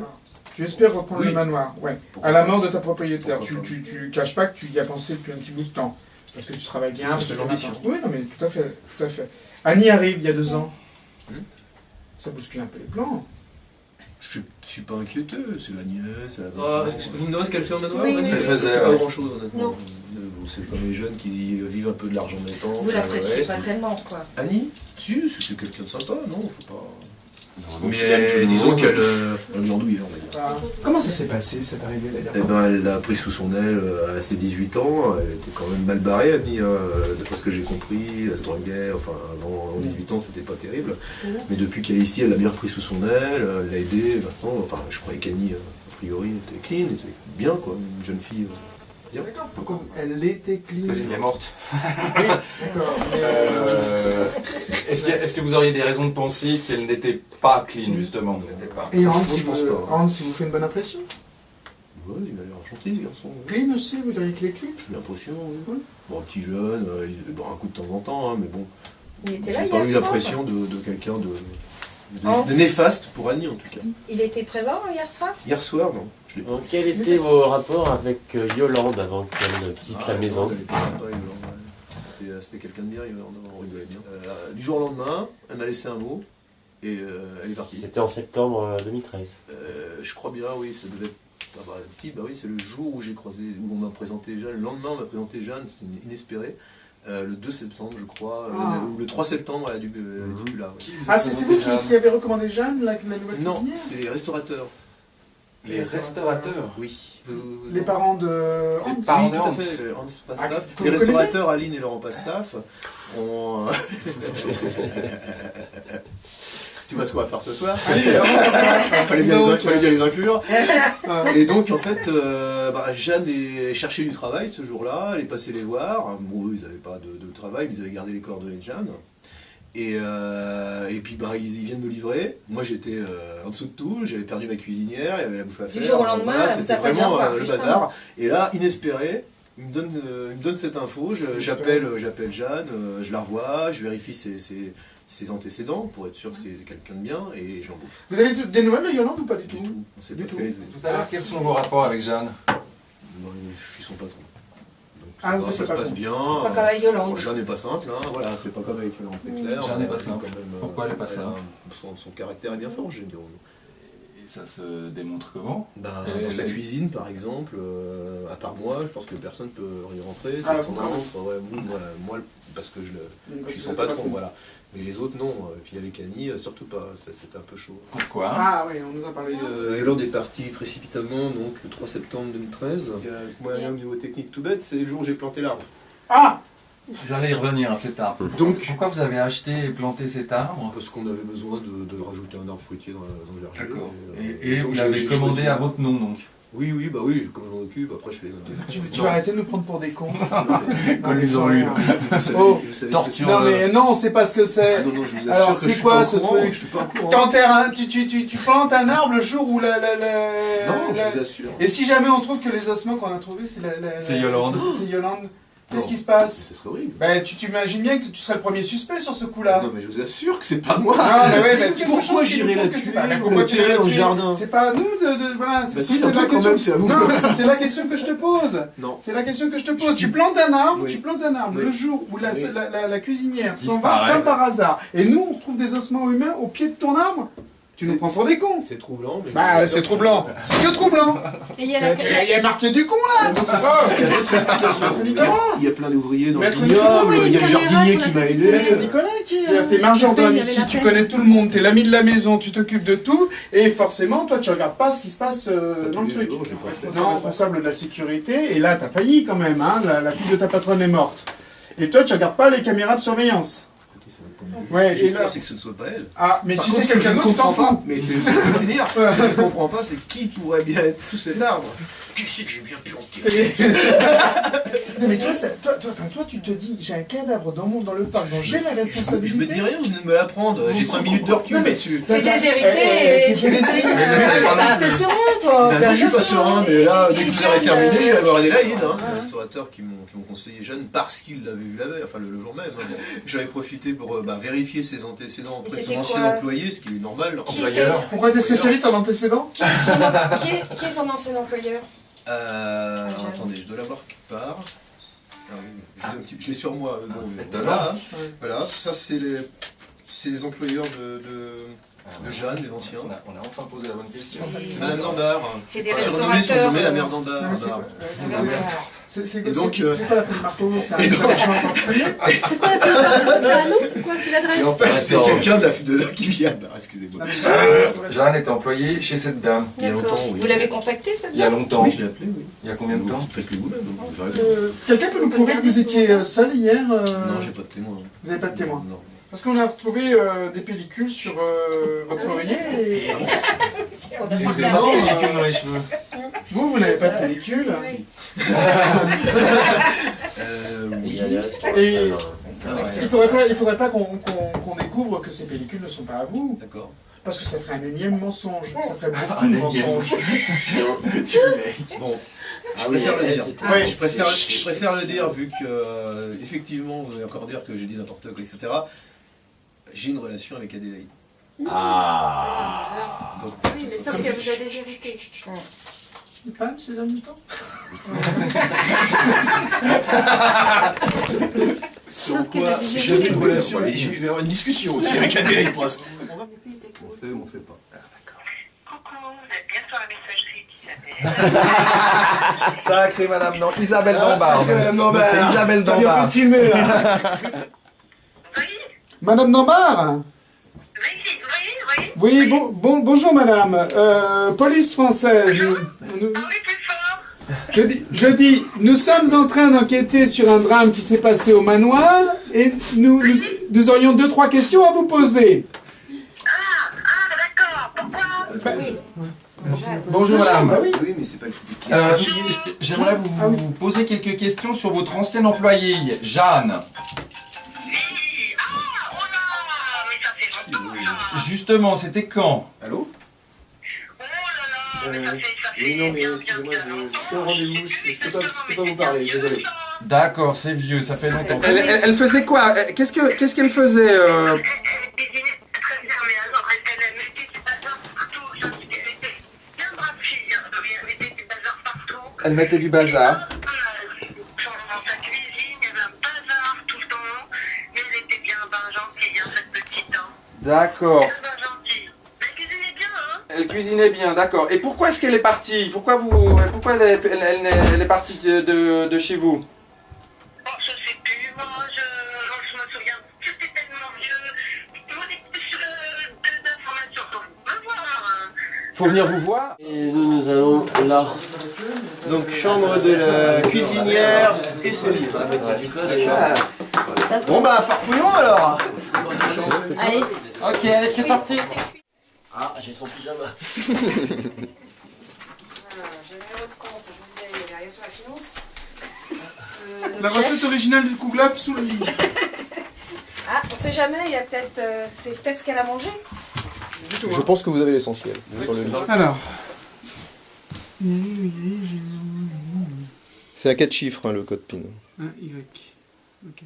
J'espère reprendre Oui. le manoir, ouais. Pourquoi À la mort de ta propriétaire. Pourquoi Tu caches pas que tu y as pensé depuis un petit bout de temps. Parce que tu travailles bien. C'est parce ça, que c'est l'ambition. Oui, non, mais tout à fait, tout à fait. Annie arrive il y a 2 ans. Hmm. Ça bouscule un peu les plans. Je suis pas inquiéteux, c'est la nièce, vous me demandez ce qu'elle fait en manoir? Oui, Elle oui, faisait oui. pas grand chose honnêtement. Non. C'est comme les jeunes qui vivent un peu de l'argent mettant. Vous l'appréciez pas tellement, quoi. Annie? Si, c'est quelqu'un de sympa, non, faut pas... Donc, Mais disons qu'elle lui andouille, on va dire. Ah. Comment ça s'est passé, cette arrivée Eh d'ailleurs? ben, elle l'a pris sous son aile à ses 18 ans, elle était quand même mal barrée, Annie, d'après ce que j'ai compris, elle se droguait, enfin avant 18 ans c'était pas terrible, mais depuis qu'elle est ici, elle l'a bien repris sous son aile, elle l'a aidé, maintenant, enfin je croyais qu'Annie, a priori, était clean, était bien quoi, une jeune fille Pourquoi elle était clean? Parce qu'elle est morte. Oui, d'accord. Est-ce que vous auriez des raisons de penser qu'elle n'était pas clean, justement? Et Hans, je pense pas. Hans, il vous fait une bonne impression? Ouais, il m'a l'air gentil ce garçon. Clean aussi, vous diriez qu'il est clean? J'ai l'impression, oui. Bon, petit jeune, il boit un coup de temps en temps, hein, mais bon. Il était là j'ai hier pas eu soir. l'impression de quelqu'un Hans. de néfaste pour Annie en tout cas. Il était présent hier soir? Hier soir, non. Je l'ai pas. Donc, quel était vos rapports avec Yolande avant qu'elle quitte la maison? Elle était sympa, Yolande, ouais. C'était quelqu'un de bien, Yolande, on rigolait bien. Du jour au lendemain, elle m'a laissé un mot et elle est partie. C'était en septembre 2013. Je crois bien, oui, ça devait être. Ah bah, si, bah oui, c'est le jour où j'ai croisé, où on m'a présenté Jeanne. Le lendemain, on m'a présenté Jeanne, c'est inespéré. Le 2 septembre, je crois, ou le 3 septembre, elle a dû plus là. Ouais. Ah, c'est vous qui avez recommandé Jeanne, la nouvelle Non, cuisinière? c'est les restaurateurs. Les restaurateurs? Oui. Les parents de Hans? Oui, tout à fait, Hans Pastaf. Ah, les vous restaurateurs Aline et Laurent Pastaf ont... Tu vois ce qu'on va faire ce soir? Fallait bien les inclure. Et donc, en fait, Jeanne est cherché du travail ce jour-là, elle est passée les voir. Bon, eux, ils n'avaient pas de travail, mais ils avaient gardé les coordonnées de Jeanne. Et puis, ils viennent me livrer. Moi, j'étais en dessous de tout, j'avais perdu ma cuisinière, il y avait la bouffe à faire. Du jour au lendemain, voilà, vous c'était avez pas dit au vraiment revoir, le justement. bazar. Et là, inespéré, il me donne cette info, j'appelle Jeanne, je la revois, je vérifie ses antécédents pour être sûr que c'est quelqu'un de bien et je l'embauche. Vous avez des nouvelles de Yolande ou pas du tout? On sait Du pas ce tout. qu'elle est. Tout à l'heure, quels sont vos rapports avec Jeanne? Je suis son patron. Ah, vous ça êtes se pas passe patron. bien. C'est pas comme avec Yolande. Jeanne n'est pas simple, hein, voilà, c'est pas comme avec Yolande, c'est clair. Jeanne n'est pas simple. Quand même, Pourquoi elle est pas simple? Son caractère est bien fort, je dirais. Et ça se démontre comment? Dans sa cuisine, par exemple, à part moi, je pense que personne ne peut y rentrer. Ah, C'est son pourquoi? moi, parce que je suis son patron, voilà. Mais les autres, non. Et puis avec Annie, surtout pas. C'était un peu chaud. Pourquoi? Ah oui, on nous a parlé. Yolande est partie précipitamment, donc le 3 septembre 2013. Moi, au niveau technique tout bête, c'est le jour où j'ai planté l'arbre. Ah! J'allais y revenir à cet arbre. Donc, pourquoi vous avez acheté et planté cet arbre? Parce qu'on avait besoin de rajouter un arbre fruitier dans le verger. D'accord. Et Et vous donc, l'avez j'ai commandé choisi. à votre nom, donc? Oui, comme je m'en occupe, après je fais... Tu vas arrêter de nous prendre pour des cons. Comme les orues. Oh, torture. Non mais non, on sait pas ce que c'est. Ah, non, je vous assure Alors que c'est je suis quoi pas au ce courant, truc? je suis pas au courant. T'enterres tu plantes un arbre le jour où Non, je vous assure. Et si jamais on trouve que les ossements qu'on a trouvés, c'est Yolande. C'est Yolande. Qu'est-ce Non. qui se passe? Ce serait horrible. Ben, tu t'imagines bien que tu serais le premier suspect sur ce coup-là. Non, mais je vous assure que c'est pas moi. Non, mais ouais, mais Pourquoi j'irai la tuer ou la tirer dans le jardin? C'est pas à nous voilà, Bah si, un peu quand même, c'est à vous. Non, c'est la question que je te pose. Non. C'est la question que je te pose. Tu plantes un arbre, Oui. le Oui. jour où la cuisinière s'en va Disparaît. comme par hasard, et nous on retrouve des ossements humains au pied de ton arbre, tu nous prends pour des cons. C'est troublant. Mais Bah, c'est troublant. C'est que troublant. Et il y a la... Il y a marqué du con là. Il y a plein d'ouvriers dans Maître l'immeuble, Nicolas, il y a le il y a une jardinier caméra qui sur m'a la aidé. Maître Nicolas qui t'es marchand d'homme Il y avait ici, la tu peine. connais tout le monde, t'es l'ami de la maison, tu t'occupes de tout, et forcément, toi, tu regardes pas ce qui se passe dans le truc. Non, responsable de la sécurité, et là, t'as failli quand même, hein, la fille de ta patronne est morte. Et toi, tu regardes pas les caméras de surveillance. Ouais, et J'espère là... c'est que ce ne soit pas elle. Ah, mais Par si contre, c'est ce que quelqu'un je ne d'autre, t'en comprends fous. pas, mais c'est je vais finir. Ce que je ne comprends pas, c'est qui pourrait bien être sous cet arbre. Qui c'est que j'ai bien planté? Non, mais toi, tu te dis, j'ai un cadavre dans le parc, dont j'ai la Je responsabilité. me dis rien, vous venez de me l'apprendre. J'ai 5 minutes de recul là-dessus. T'es déshérité et tu T'es déshérité. T'es serein, toi. Je suis pas serein, mais là, dès que vous aurez terminé, je vais avoir Adélaïde. Les restaurateurs qui m'ont conseillé Jeanne parce qu'ils l'avaient vu la veille, enfin le jour même. J'avais profité pour vérifier ses antécédents auprès de son ancien employé, ce qui est normal. Qui Employeur. Pourquoi t'es spécialiste en antécédents? Qui est son ancien employeur? Attendez, je dois l'avoir quelque part. Ah oui, je l'ai sur moi. Bon, Étonnant. voilà, voilà, ça c'est les employeurs de Jeanne, les anciens. On a enfin posé la bonne question. Madame Dandard. C'est des Surnommée restaurateurs. la mère Dandard. Non, mais c'est Et donc, pas la fin de marteau, c'est un installation en particulier. C'est quoi la feuille? C'est un nom? C'est quoi? C'est l'adresse? Et en fait, c'est quelqu'un de qui vient. Excusez-moi. Jeanne est employée chez cette dame. Il y a longtemps, oui. Vous l'avez contacté cette Il y a dame? longtemps. Oui, je l'ai appelé, oui. Il y a combien de temps? Faites-le vous-même. Quelqu'un peut nous prouver que vous étiez seul hier? Non, j'ai pas de témoin. Vous n'avez pas de témoin? Non. Parce qu'on a retrouvé des pellicules sur votre oreiller et... Vous avez pas de pellicule dans les cheveux. Vous n'avez pas de pellicule. Et il faudrait pas qu'on découvre que ces pellicules ne sont pas à vous. D'accord. Parce que ça ferait un énième mensonge. Ça ferait beaucoup de mensonges. Bon, je préfère le dire. Je préfère le dire vu que, effectivement, vous allez encore dire que j'ai dit n'importe quoi, etc. J'ai une relation avec Adélaïde. Ah. Donc, Oui, mais sauf qu'elle vous a déshérité. C'est pas ces derniers temps. Sur quoi j'avais une relation, mais je vais avoir une discussion aussi avec Adélaïde Prost. On fait ou on fait pas? Sacré Madame non, Isabelle Dambard. Sacré Madame Dambard. C'est Isabelle T'as bien fait Dambard. de filmer là. Madame Dambard. Oui, bonjour madame. Police française. Je dis, nous sommes en train d'enquêter sur un drame qui s'est passé au manoir et nous aurions 2-3 questions à vous poser. Bonjour madame. Oui, mais c'est pas le J'aimerais vous poser quelques questions sur votre ancienne employée, Jeanne. Justement, c'était quand? Allô? Oui, non, mais excusez-moi, je suis en rendez-vous, je peux pas vous parler, désolé. D'accord, c'est vieux, ça fait longtemps. Elle faisait quoi? Qu'est-ce qu'elle faisait Elle mettait du bazar. D'accord. Elle cuisinait bien, d'accord. Et pourquoi est-ce qu'elle est partie? Pourquoi elle est partie de chez vous? Faut venir vous voir. Et nous allons là. Donc chambre de la cuisinière et ses livres. Bon bah farfouillons alors. Allez. Ok, allez, c'est parti. Ah, j'ai son pyjama. J'ai le numéro de compte, je vous disais, il y a rien sur la finance. La recette originale du Kouglaf sous le lit. Ah, on sait jamais, il y a peut-être, c'est peut-être ce qu'elle a mangé. Je pense que vous avez l'essentiel sur le lit. Alors. C'est à 4 chiffres hein, le code PIN. 1 Y. Ok.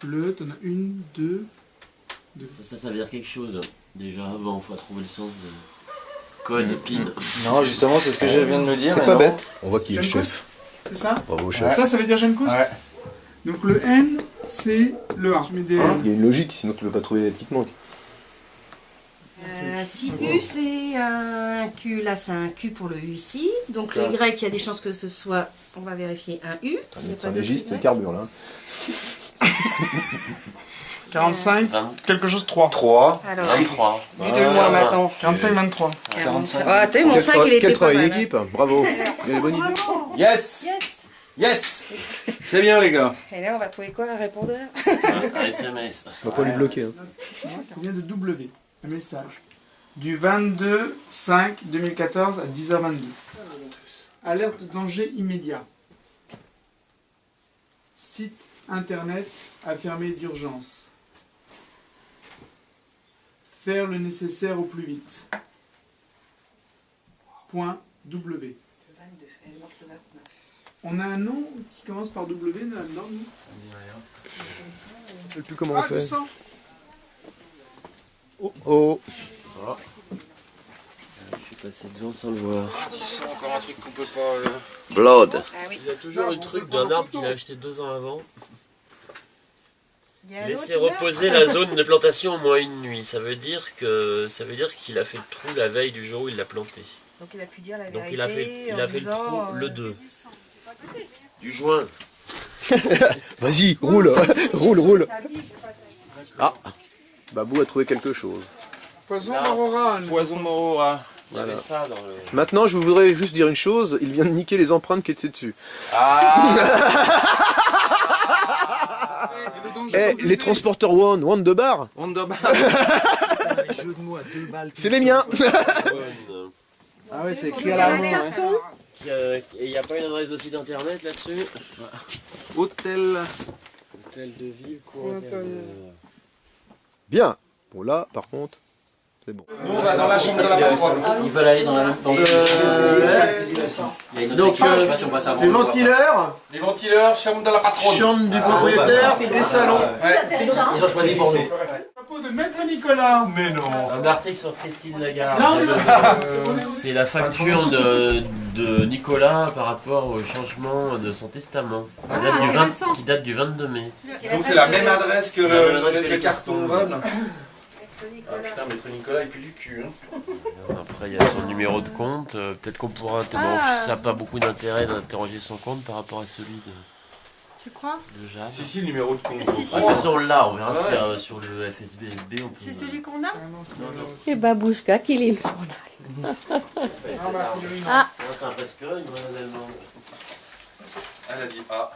Le, t'en as 1, 2. Ça veut dire quelque chose. Déjà avant, il faut trouver le sens de code, PIN. Non, justement, c'est ce que je viens de me dire. C'est pas bête. On voit qui est le Jeanne chef. C'est ça? Bravo chef. Ça veut dire Jeanne Couste? Ouais. Donc le N, c'est le A. Je mets des... Il y a une logique, sinon tu peux pas trouver les petites manques. Si U c'est un Q, là c'est un Q pour le U ici. Donc le Y, il y a des chances que ce soit, on va vérifier, un U. C'est un légiste, il carbure là. 45, quelque chose 3. 3. Alors, 23. dis-le-moi maintenant. 45, 23. 45. Ah, t'as vu, mon 5 il était Quel pas travail mal. d'équipe, bravo. Il y a les bonnes idées. Yes. Yes. C'est bien les gars. Et là on va trouver quoi, un répondeur? Un SMS. On va pas lui bloquer. Hein. Combien de W? Un message. Du 22/5/2014 à 10h22. Alerte de danger immédiat. Site internet à fermer d'urgence. Faire le nécessaire au plus vite. Point W. On a un nom qui commence par W là-dedans, nous? Je sais plus comment on fait. Du sang. Oh. Je suis passé devant sans le voir. C'est encore un truc qu'on peut pas... Blood. Ah oui. Il y a toujours le truc d'un arbre qu'il a acheté 2 ans avant. Il y a un Laisser autre reposer la zone de plantation au moins une nuit. Ça veut dire qu'il a fait le trou la veille du jour où il l'a planté. Donc il a pu dire la Donc vérité. il a fait le disant, trou le 2. Du juin. Vas-y, roule. roule. Ah. Babou a trouvé quelque chose. Poison Aurora. Poison Morora. Il y avait ça dans le... Maintenant, je voudrais juste dire une chose. Il vient de niquer les empreintes qui étaient dessus. Les transporteurs One de bar. Les jeux de mots à 2 balles. C'est les miens. Ah ouais, c'est écrit à la main. Et il n'y a pas une adresse de site internet là-dessus? Hôtel. Hôtel de ville, cours intérieur. Bien. Bon là, par contre, c'est bon. Nous on va dans la chambre de la patronne. Ils veulent aller dans la Donc, je sais pas si on passe avant. les ventilateurs. Les ventilateurs, chambre de la patronne. Chambre du propriétaire et salon. Ils ont choisi pour nous. Chapeau de Maître Nicolas. Mais non. Un article sur Christine Lagarde. Non, c'est la facture de Nicolas par rapport au changement de son testament. Qui date du 22 mai. Donc c'est la même adresse que le carton Von. Ah putain, Maître Nicolas, il pue du cul. Hein. Après, il y a son numéro de compte. Peut-être qu'on pourra. Ça n'a pas beaucoup d'intérêt d'interroger son compte par rapport à celui de. Tu crois? De Jeanne. Si, le numéro de compte. De toute façon, on l'a, on verra sur le FSBSB. C'est celui qu'on a? C'est Babouchka qui lit le journal. Ah, c'est un presque une bonne allemande. Elle a dit ah.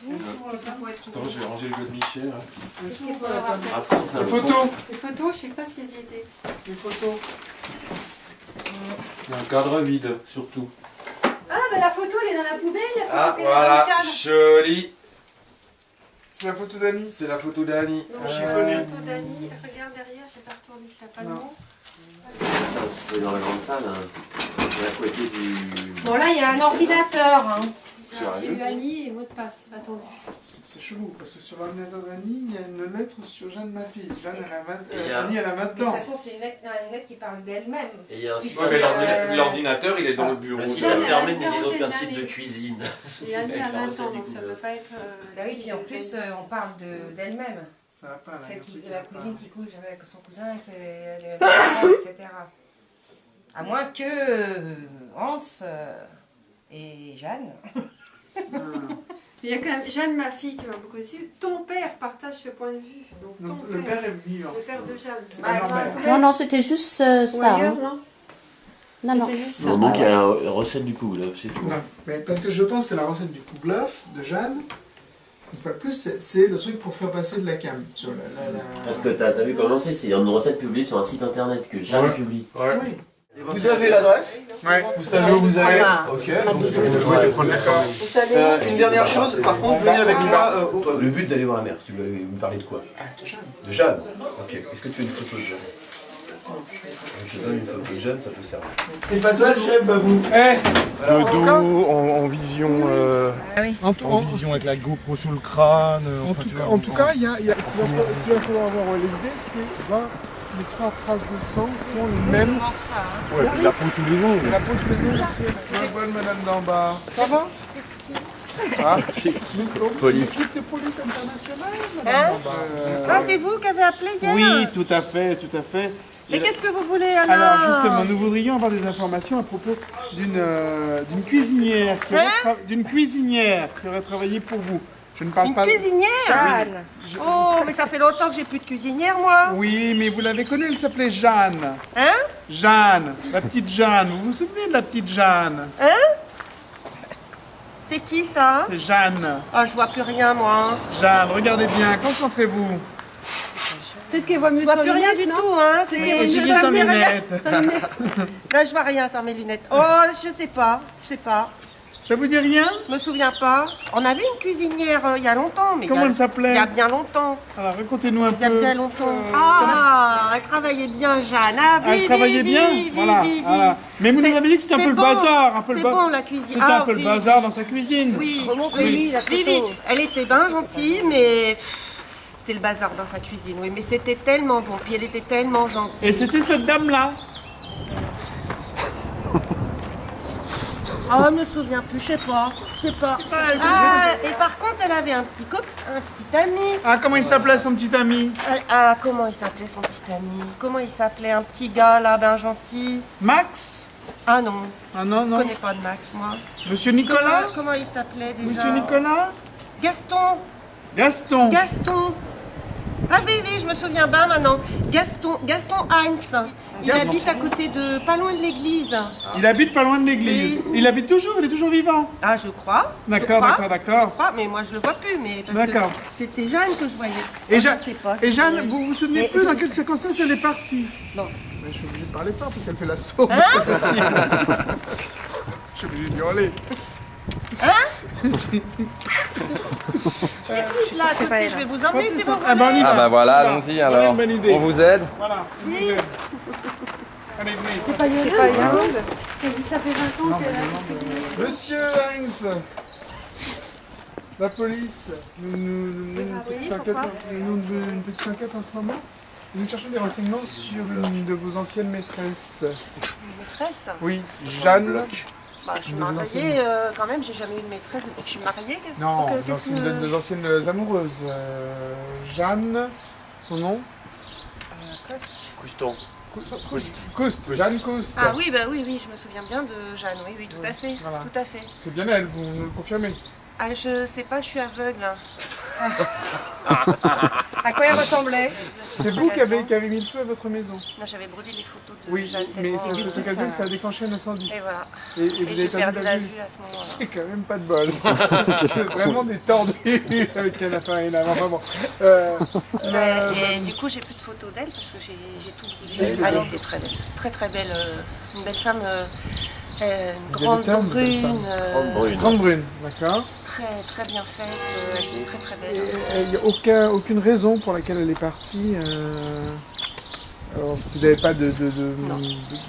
Attends, je vais ranger le gars de Michel. Qu'est-ce qu'il faut avoir fait? Les photos. Les photos, je sais pas si j'y étais. Les photos. Un cadre vide, surtout. Ah, bah la photo, elle est dans la poubelle. La photo Ah qu'elle est dans voilà, le cadre. joli. C'est la photo d'Annie. C'est la photo d'Annie. Non, j'ai la photo d'Annie. Regarde derrière, j'ai pas retourné s'il n'y a pas de nom. C'est dans la grande salle, hein. C'est à côté du. Bon, là, il y a un ordinateur. Hein. J'ai Sérieux eu Annie et mot de passe. Attendu. C'est chelou parce que sur l'ordinateur d'Annie, il y a une lettre sur Jeanne, ma fille. Jeanne, Annie, elle a 20 De toute ans. façon, c'est une lettre qui parle d'elle-même. Et il y a un site. Ouais, mais l'ordinateur il est dans le bureau. Le site a fermé, mais il est donc un site de cuisine. Et Annie a 20 ans, donc ça peut pas être. Bah oui, puis en plus, on parle d'elle-même. Ça va pas, là. C'est la cousine qui couche avec son cousin, etc. À moins que Hans et Jeanne. Il y a quand même Jeanne, ma fille, tu m'as beaucoup dessus. Ton père partage ce point de vue. Donc, Le père est vivant. Le père de Jeanne. C'est pas normal. Non, non, c'était juste ça. Ailleurs, Hein. non, Non, non. C'était juste ça. Non, donc il y a la recette du coup, là, c'est tout. Non, mais parce que je pense que la recette du kouglof de Jeanne, une fois de plus, c'est le truc pour faire passer de la cam. Sur Parce que t'as vu comment c'est une recette publiée sur un site internet que Jeanne publie. Ouais. Oui. Vous avez l'adresse? Ouais. Vous savez où vous allez? Ok. Donc, une dernière chose, par contre, venez avec moi. Le but d'aller voir la mère, si tu veux me parler de quoi? De Jeanne. De Jeanne. Ok. Est-ce que tu as une photo de Jeanne? Je te donne une photo de Jeanne, ça peut servir. C'est pas toi le chef, Babou? De dos, en vision, En vision avec la GoPro sur le crâne. En tout cas, ce qu'il va falloir avoir au LSD, c'est voir si les 3 traces de sang sont les mêmes. Ouais, puis la peau sous les ongles. La peau sous les ongles. Ma bonne madame d'en bas. Ça va? Ah, nous sommes l'équipe de police internationale, madame d'en bas. Ah, c'est vous qui avez appelé hier? Oui, tout à fait, tout à fait. Mais qu'est-ce que vous voulez alors? Alors justement, nous voudrions avoir des informations à propos d'une cuisinière qui aurait travaillé pour vous. Je ne parle Une pas cuisinière? Jeanne. Oh, mais ça fait longtemps que j'ai plus de cuisinière, moi. Oui, mais vous l'avez connue, elle s'appelait Jeanne. Hein? Jeanne, la petite Jeanne. Vous vous souvenez de la petite Jeanne? Hein? C'est qui ça? C'est Jeanne. Ah, je vois plus rien, moi. Jeanne, regardez bien, concentrez-vous. Peut-être qu'elle voit mieux. Je vois plus rien du tout, hein. Essayez sans lunettes. Là, je vois rien sans mes lunettes. Oh, je sais pas. Ça vous dit rien? Je me souviens pas. On avait une cuisinière il y a longtemps, mais Comment elle s'appelait? Il y a bien longtemps. Alors racontez-nous un peu. Il y a bien longtemps. Ah, elle travaillait bien, Jeanne. Ah, Elle travaillait bien? Voilà. Mais vous nous avez dit que c'était un peu le bazar. C'était bon, la cuisine. C'était un peu le bazar dans sa cuisine. Oui, oui. Elle était bien gentille, mais c'était le bazar dans sa cuisine. Oui, mais c'était tellement bon. Puis elle était tellement gentille. Et c'était cette dame-là? Ah, je me souviens plus, je sais pas. Ah, et par contre, elle avait un petit ami. Ah, comment il s'appelait son petit ami? Comment il s'appelait son petit ami? Comment il s'appelait un petit gars là, ben gentil? Max? Ah non. Ah non, non. Je connais pas de Max, moi. Monsieur Nicolas? Comment il s'appelait déjà? Monsieur Nicolas? Gaston. Ah oui, je me souviens bien maintenant. Gaston Heinz. Il habite à côté de, pas loin de l'église. Il habite pas loin de l'église. Oui. Il habite toujours, il est toujours vivant. Ah, je crois. D'accord. Je crois, mais moi je le vois plus, mais parce que c'était Jeanne que je voyais. Et, je sais pas. Et Jeanne, vous vous souvenez plus dans quelles circonstances elle est partie? Non. Mais je suis obligé de parler fort parce qu'elle fait la sourde. Hein? Je suis obligé de hurler. Hein là, à côté, je vais vous emmener, c'est bon. Ah bah voilà, allons-y alors. On vous aide. Voilà, on vous aide. Allez, venez. C'est pas Yolande. Ça fait 20 ans qu'elle a... Monsieur Heinz, la police, une petite enquête en ce moment. Nous cherchons des renseignements sur une de vos anciennes maîtresses. Maîtresse? Oui, Jeanne. Bah, je suis mariée quand même, j'ai jamais eu de maîtresse depuis que je suis mariée. Non, c'est une de nos anciennes amoureuses. Jeanne, son nom? Couston. Coust, Jeanne Coust. Ah oui, bah oui, je me souviens bien de Jeanne, oui, tout à fait, voilà. tout à fait. C'est bien elle, vous nous le confirmez? Ah, je sais pas, je suis aveugle. À quoi elle ressemblait? C'est vous qui avez mis le feu à votre maison? Non, j'avais brûlé les photos de oui, Jeanne. Mais c'est cette occasion que ça a déclenché un incendie. Et voilà. Et j'ai perdu la vue à ce moment-là. C'est quand même pas de bol. C'est vraiment des tordus avec quel appareil là. Enfin bon. Et du coup, j'ai plus de photos d'elle parce que j'ai tout brûlé. Elle était très belle. Très très belle. Une belle femme. Une grande brune. Grande brune, d'accord. Très bien faite, elle était très belle. Il n'y a aucune raison pour laquelle elle est partie. Vous n'avez pas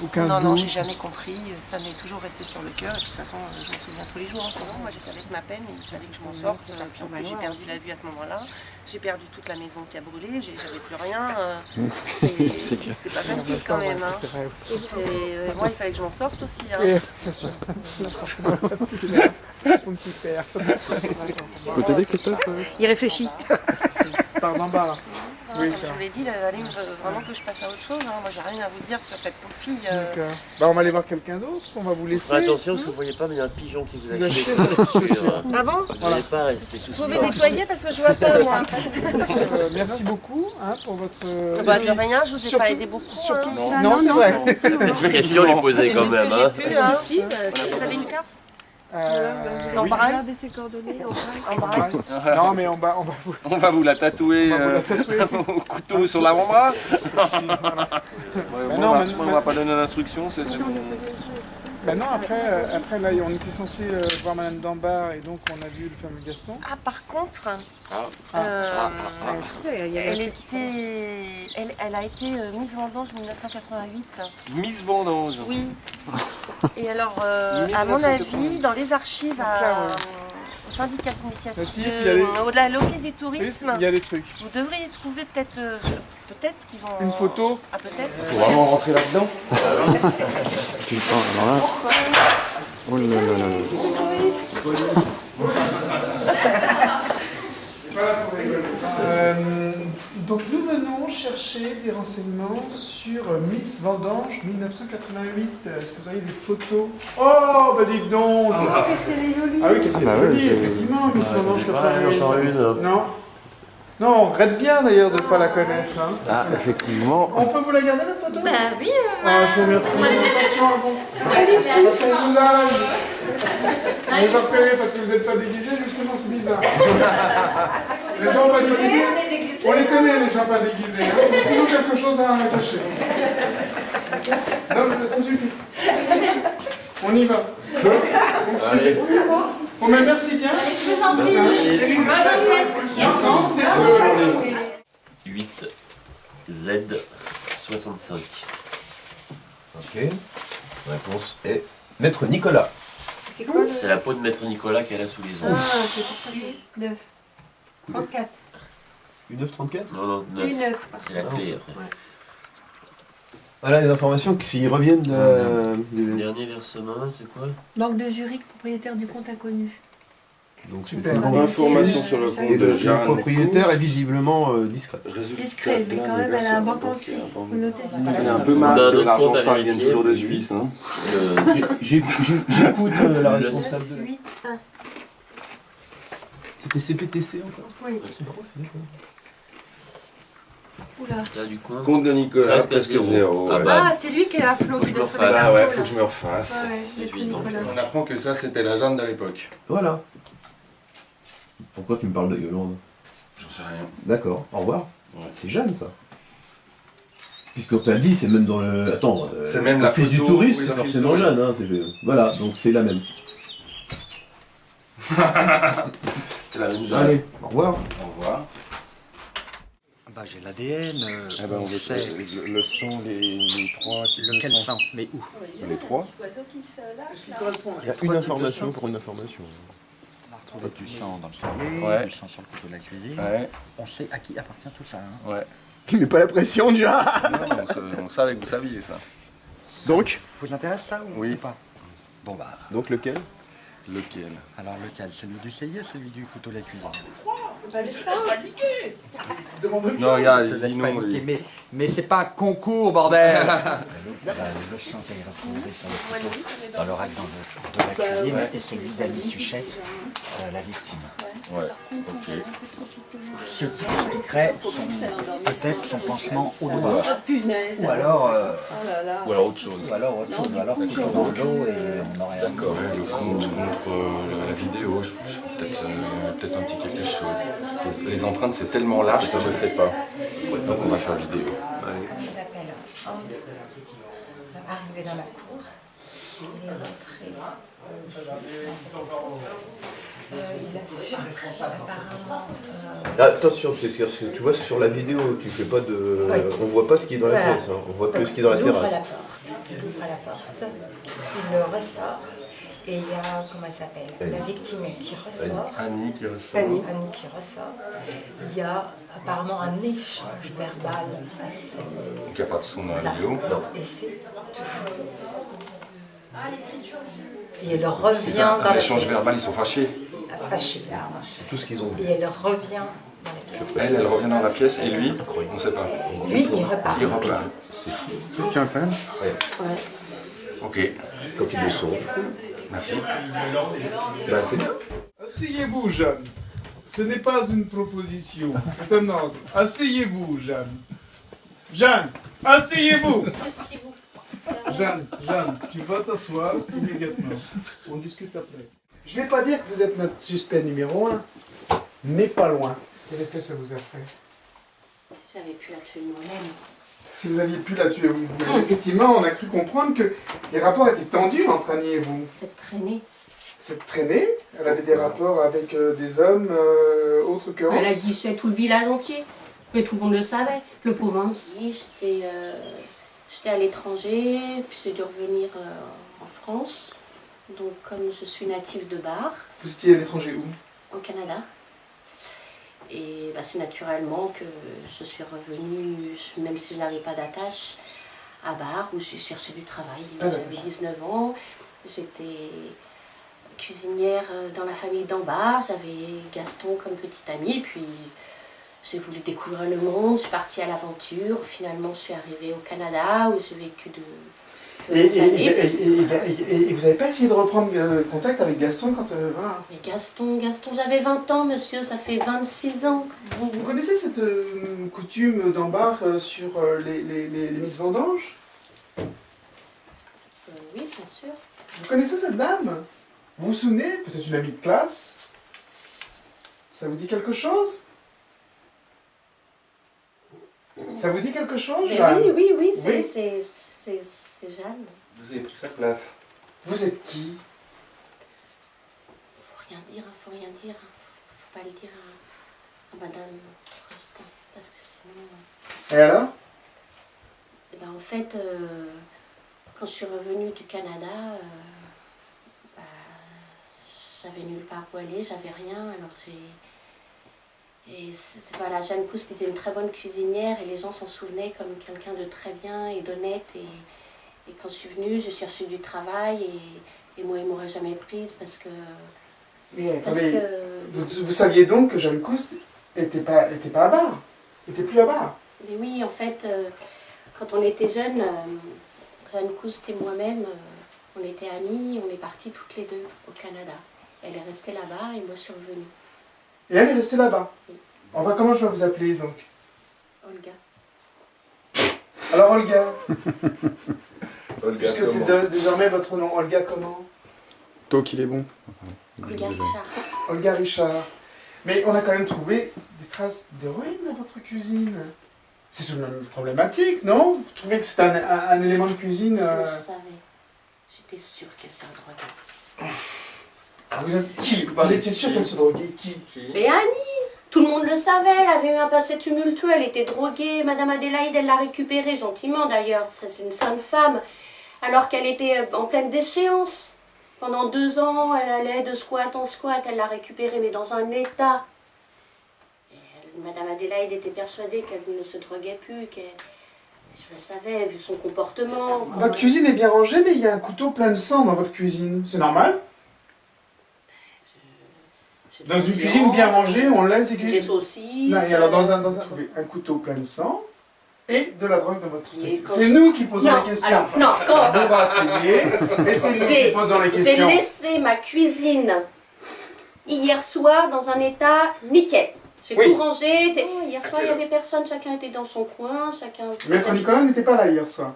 aucun doute? Non, j'ai jamais compris. Ça m'est toujours resté sur le cœur. De toute façon, je me souviens tous les jours. Moi, j'étais avec ma peine et il fallait que je m'en sorte. Puis en plus, j'ai perdu la vue à ce moment-là. J'ai perdu toute la maison qui a brûlé. J'avais plus rien. C'était pas facile quand même. Et moi, il fallait que je m'en sorte aussi. C'est sûr. Mon petit père. Faut t'aider, Christophe? Il réfléchit. Pardon, bah. Oui, comme je vous l'ai dit, Aline veut vraiment que je passe à autre chose. Moi, j'ai rien à vous dire sur cette pauvre fille. D'accord. Bah, on va aller voir quelqu'un d'autre. On va vous laisser. Attention, parce que vous ne voyez pas, mais il y a un pigeon qui vous a acheté. Ah bon? Vous n'allez pas rester sous Vous pouvez nettoyer parce que je vois pas, moi. Merci beaucoup pour votre. Bah, de rien, je vous ai pas aidé beaucoup. Surtout. Non, c'est vrai. Une question à lui poser quand même. Si, vous avez une carte? En braille. Regardez ses coordonnées en braille. Non, mais on va vous la tatouer au couteau sur l'avant-bras. On va pas donner l'instruction, c'est bon. Ben non, après là, on était censé voir Madame Dambar et donc on a vu le fameux Gaston. Ah, par contre, elle a été Miss Vendange 1988. Miss Vendange? Oui. Et alors, à mon avis, dans les archives au syndicat d'initiative, au-delà de l'office du tourisme, il y a des trucs. Vous devriez trouver peut-être qu'ils ont... Une photo? Ah, peut-être. Faut vraiment rentrer là-dedans? Putain, alors là... Oh là là là là. Donc nous venons chercher des renseignements sur Miss Vendange 1988. Est-ce que vous avez des photos? Oh, bah dites donc! Ah oui, qu'est-ce qu'elle est jolie, effectivement, Miss Vendange 88. Non? Non, on regrette bien d'ailleurs de ne pas la connaître. Hein. Ah, effectivement. On peut vous la garder la photo? Bah oui. Ah, je vous remercie. Attention à vous. Attention au visage. On vous en fait parce que vous n'êtes pas déguisés, justement, c'est bizarre. Les gens pas déguisés, on les connaît, les gens pas déguisés. Hein. Il y a toujours quelque chose à cacher. Non, ça suffit. On y va. Allez. Bon, mais merci bien. Je vous en prie. Bonne fête. 8 Z 65. Ok. Réponse est Maître Nicolas. C'est la peau de Maître Nicolas qu'elle a sous les ongles. Ah, c'est pour ça. 9. 34. Une 934? Non, 9. Une 9. C'est la clé après. Ouais. Voilà les informations qui reviennent Le dernier versement, c'est quoi? Banque de Zurich, propriétaire du compte inconnu. Donc information sur le compte et de le Jeanne. propriétaire est visiblement discret. Discret, mais quand même, elle a un banque en Suisse. Vous notez, c'est pas J'en ai la un seule. peu marre que l'argent sale vienne toujours de Suisse. Hein. J'écoute la responsable de... 8, 1. C'était CPTC encore? Oui. Oula. Là, du coup, Compte de Nicolas, presque zéro. Ah, Ouais. bah. Ah, c'est lui qui a flot qui doit se Ah ouais, faut que je me refasse. Ouais, On apprend que ça, c'était la Jeanne de l'époque. Voilà. Pourquoi tu me parles de Yolande? J'en sais rien. D'accord, au revoir. Ouais. C'est Jeanne ça. Puisqu'on t'a dit, c'est même dans le... Attends, c'est même le la fils du photo, touriste, oui, c'est le fils forcément du Jeanne. Hein, voilà, donc c'est la même. C'est la même Jeanne. Allez, au revoir. Au revoir. Bah, j'ai l'ADN. On sait le sang, les trois. Lequel sang? Mais où? Les trois. Il y a une information pour une information. On a retrouvé du sang dans le salé, Ouais. du sang sur le couteau de la cuisine. Ouais. On sait à qui appartient tout ça. Hein. Ouais. Mais pas la pression déjà. On savait que vous saviez ça. Donc Vous intéresse ça ou Oui. pas? Bon bah. Donc lequel? Lequel? Alors lequel? Celui du cellier ou celui du couteau de la cuisine? Non, regarde, Je te laisse dis non, paniquer, lui. mais c'est pas un concours, bordel. Le sang a été retrouvé sur le couteau dans le rack de la cuisine et celui d'Annie Suchet, la victime. Ouais, ok. Ce qui expliquerait peut-être son pansement au doigt. Oh punaise. Ou alors, Ou alors autre chose. ou alors autre chose, ou alors toujours dans l'eau et on aurait... D'accord, le compte contre la vidéo, peut-être un petit quelque chose. Les empreintes, c'est tellement large que je sais pas. Donc on va faire vidéo. Allez. Il s'appelle Hans, arrivé dans la cour. Il est rentré ici. Il a surpris apparemment. Attention, parce que tu vois, sur la vidéo, tu fais pas de... Oui. On voit pas ce qui est dans la Voilà. pièce, hein. On voit que ce qui est dans la Il ouvre terrasse. la porte, il ouvre la porte, il le ressort, et il y a, comment elle s'appelle, la victime qui ressort. Annie qui ressort. Annie qui ressort. Il y a apparemment un échange verbal assez... Donc il n'y a pas de son dans la vidéo. Et c'est tout. Et elle revient dans la L'échange pièce. verbal, ils sont fâchés. Fâchée, là. C'est tout ce qu'ils ont dit. Et elle revient dans la pièce. Elle revient dans la pièce et lui, on ne sait pas. Lui, il repart. Il repart. C'est fou. Tiens, quand même. Ouais. Ok. Quand ils le sont. Merci. Bah, c'est bien. Asseyez-vous, Jeanne. Ce n'est pas une proposition, c'est un ordre. Asseyez-vous, Jeanne. Jeanne, asseyez-vous. Jeanne, tu vas t'asseoir immédiatement. On discute après. Je ne vais pas dire que vous êtes notre suspect numéro 1, mais pas loin. Quel effet ça vous a fait? Si j'avais pu la tuer moi-même. Si vous aviez pu la tuer vous-même. Effectivement, on a cru comprendre que les rapports étaient tendus entre Annie et vous. Cette traînée. Cette traînée, elle avait des rapports avec des hommes autres que Hans. Elle a dit c'est tout le village entier. Mais tout le monde le savait. Le pauvre Hans. J'étais à l'étranger, puis j'ai dû revenir en France. Donc comme je suis native de Bar. Vous étiez à l'étranger où? Au Canada. Et bah, c'est naturellement que je suis revenue, même si je n'avais pas d'attache, à Bar, où j'ai cherché du travail. J'avais 19 ans, j'étais cuisinière dans la famille d'Ambar, j'avais Gaston comme petit ami, puis j'ai voulu découvrir le monde, je suis partie à l'aventure, finalement je suis arrivée au Canada, où j'ai vécu de... Et vous n'avez pas essayé de reprendre contact avec Gaston quand... voilà. Mais Gaston, j'avais 20 ans, monsieur, ça fait 26 ans. Vous connaissez cette coutume d'Ambar sur les Miss Vendanges? Oui, bien sûr. Vous connaissez cette dame? Vous vous souvenez? Peut-être une amie de classe? Ça vous dit quelque chose? Ça vous dit quelque chose, Jeanne? Oui, c'est Jeanne. Vous avez pris sa place. Vous êtes qui? Faut rien dire. Faut pas le dire à Madame Frostin, parce que sinon... Et alors? Eh ben, en fait, quand je suis revenue du Canada, j'avais nulle part où aller, j'avais rien, alors voilà, Jeanne Couste était une très bonne cuisinière et les gens s'en souvenaient comme quelqu'un de très bien et d'honnête. Et quand je suis venue, j'ai cherché du travail et moi, ils m'auraient jamais prise parce que... Mais attendez, vous saviez donc que Jeanne Couste était pas à Bar, était plus à Bar? Mais oui, en fait, quand on était jeunes, Jeanne Couste et moi-même, on était amies, on est parties toutes les deux au Canada. Elle est restée là-bas et moi je suis revenue. Et elle est restée là-bas? Oui. Enfin, comment je dois vous appeler donc? Olga. Alors Olga. Olga Puisque c'est désormais votre nom, Olga comment? Toi qu'il est bon. Olga Richard. Olga Richard. Mais on a quand même trouvé des traces d'héroïne dans votre cuisine. C'est tout de même problématique, non? Vous trouvez que c'est un élément de cuisine Je le savais. J'étais sûre qu'elle s'est droguée. Vous étiez sûr qu'elle se droguait? Qui? Mais Annie! Tout le monde le savait, elle avait eu un passé tumultueux, elle était droguée. Madame Adélaïde, elle l'a récupérée, gentiment d'ailleurs, c'est une sainte femme, alors qu'elle était en pleine déchéance. Pendant 2 ans, elle allait de squat en squat, elle l'a récupérée, mais dans un état. Madame Adélaïde était persuadée qu'elle ne se droguait plus, je le savais, vu son comportement. Votre cuisine est bien rangée, mais il y a un couteau plein de sang dans votre cuisine. C'est normal? Dans une cuisine bien rangée, on laisse des saucisses. Non, et alors trouvez un couteau plein de sang et de la drogue dans votre truc. C'est nous qui posons les questions. Alors, non, quand... On va essayer, et c'est nous qui posons les questions. J'ai laissé ma cuisine hier soir dans un état nickel. J'ai tout rangé. Hier soir, il n'y avait personne, chacun était dans son coin, chacun... Maître Nicolas n'était pas là hier soir.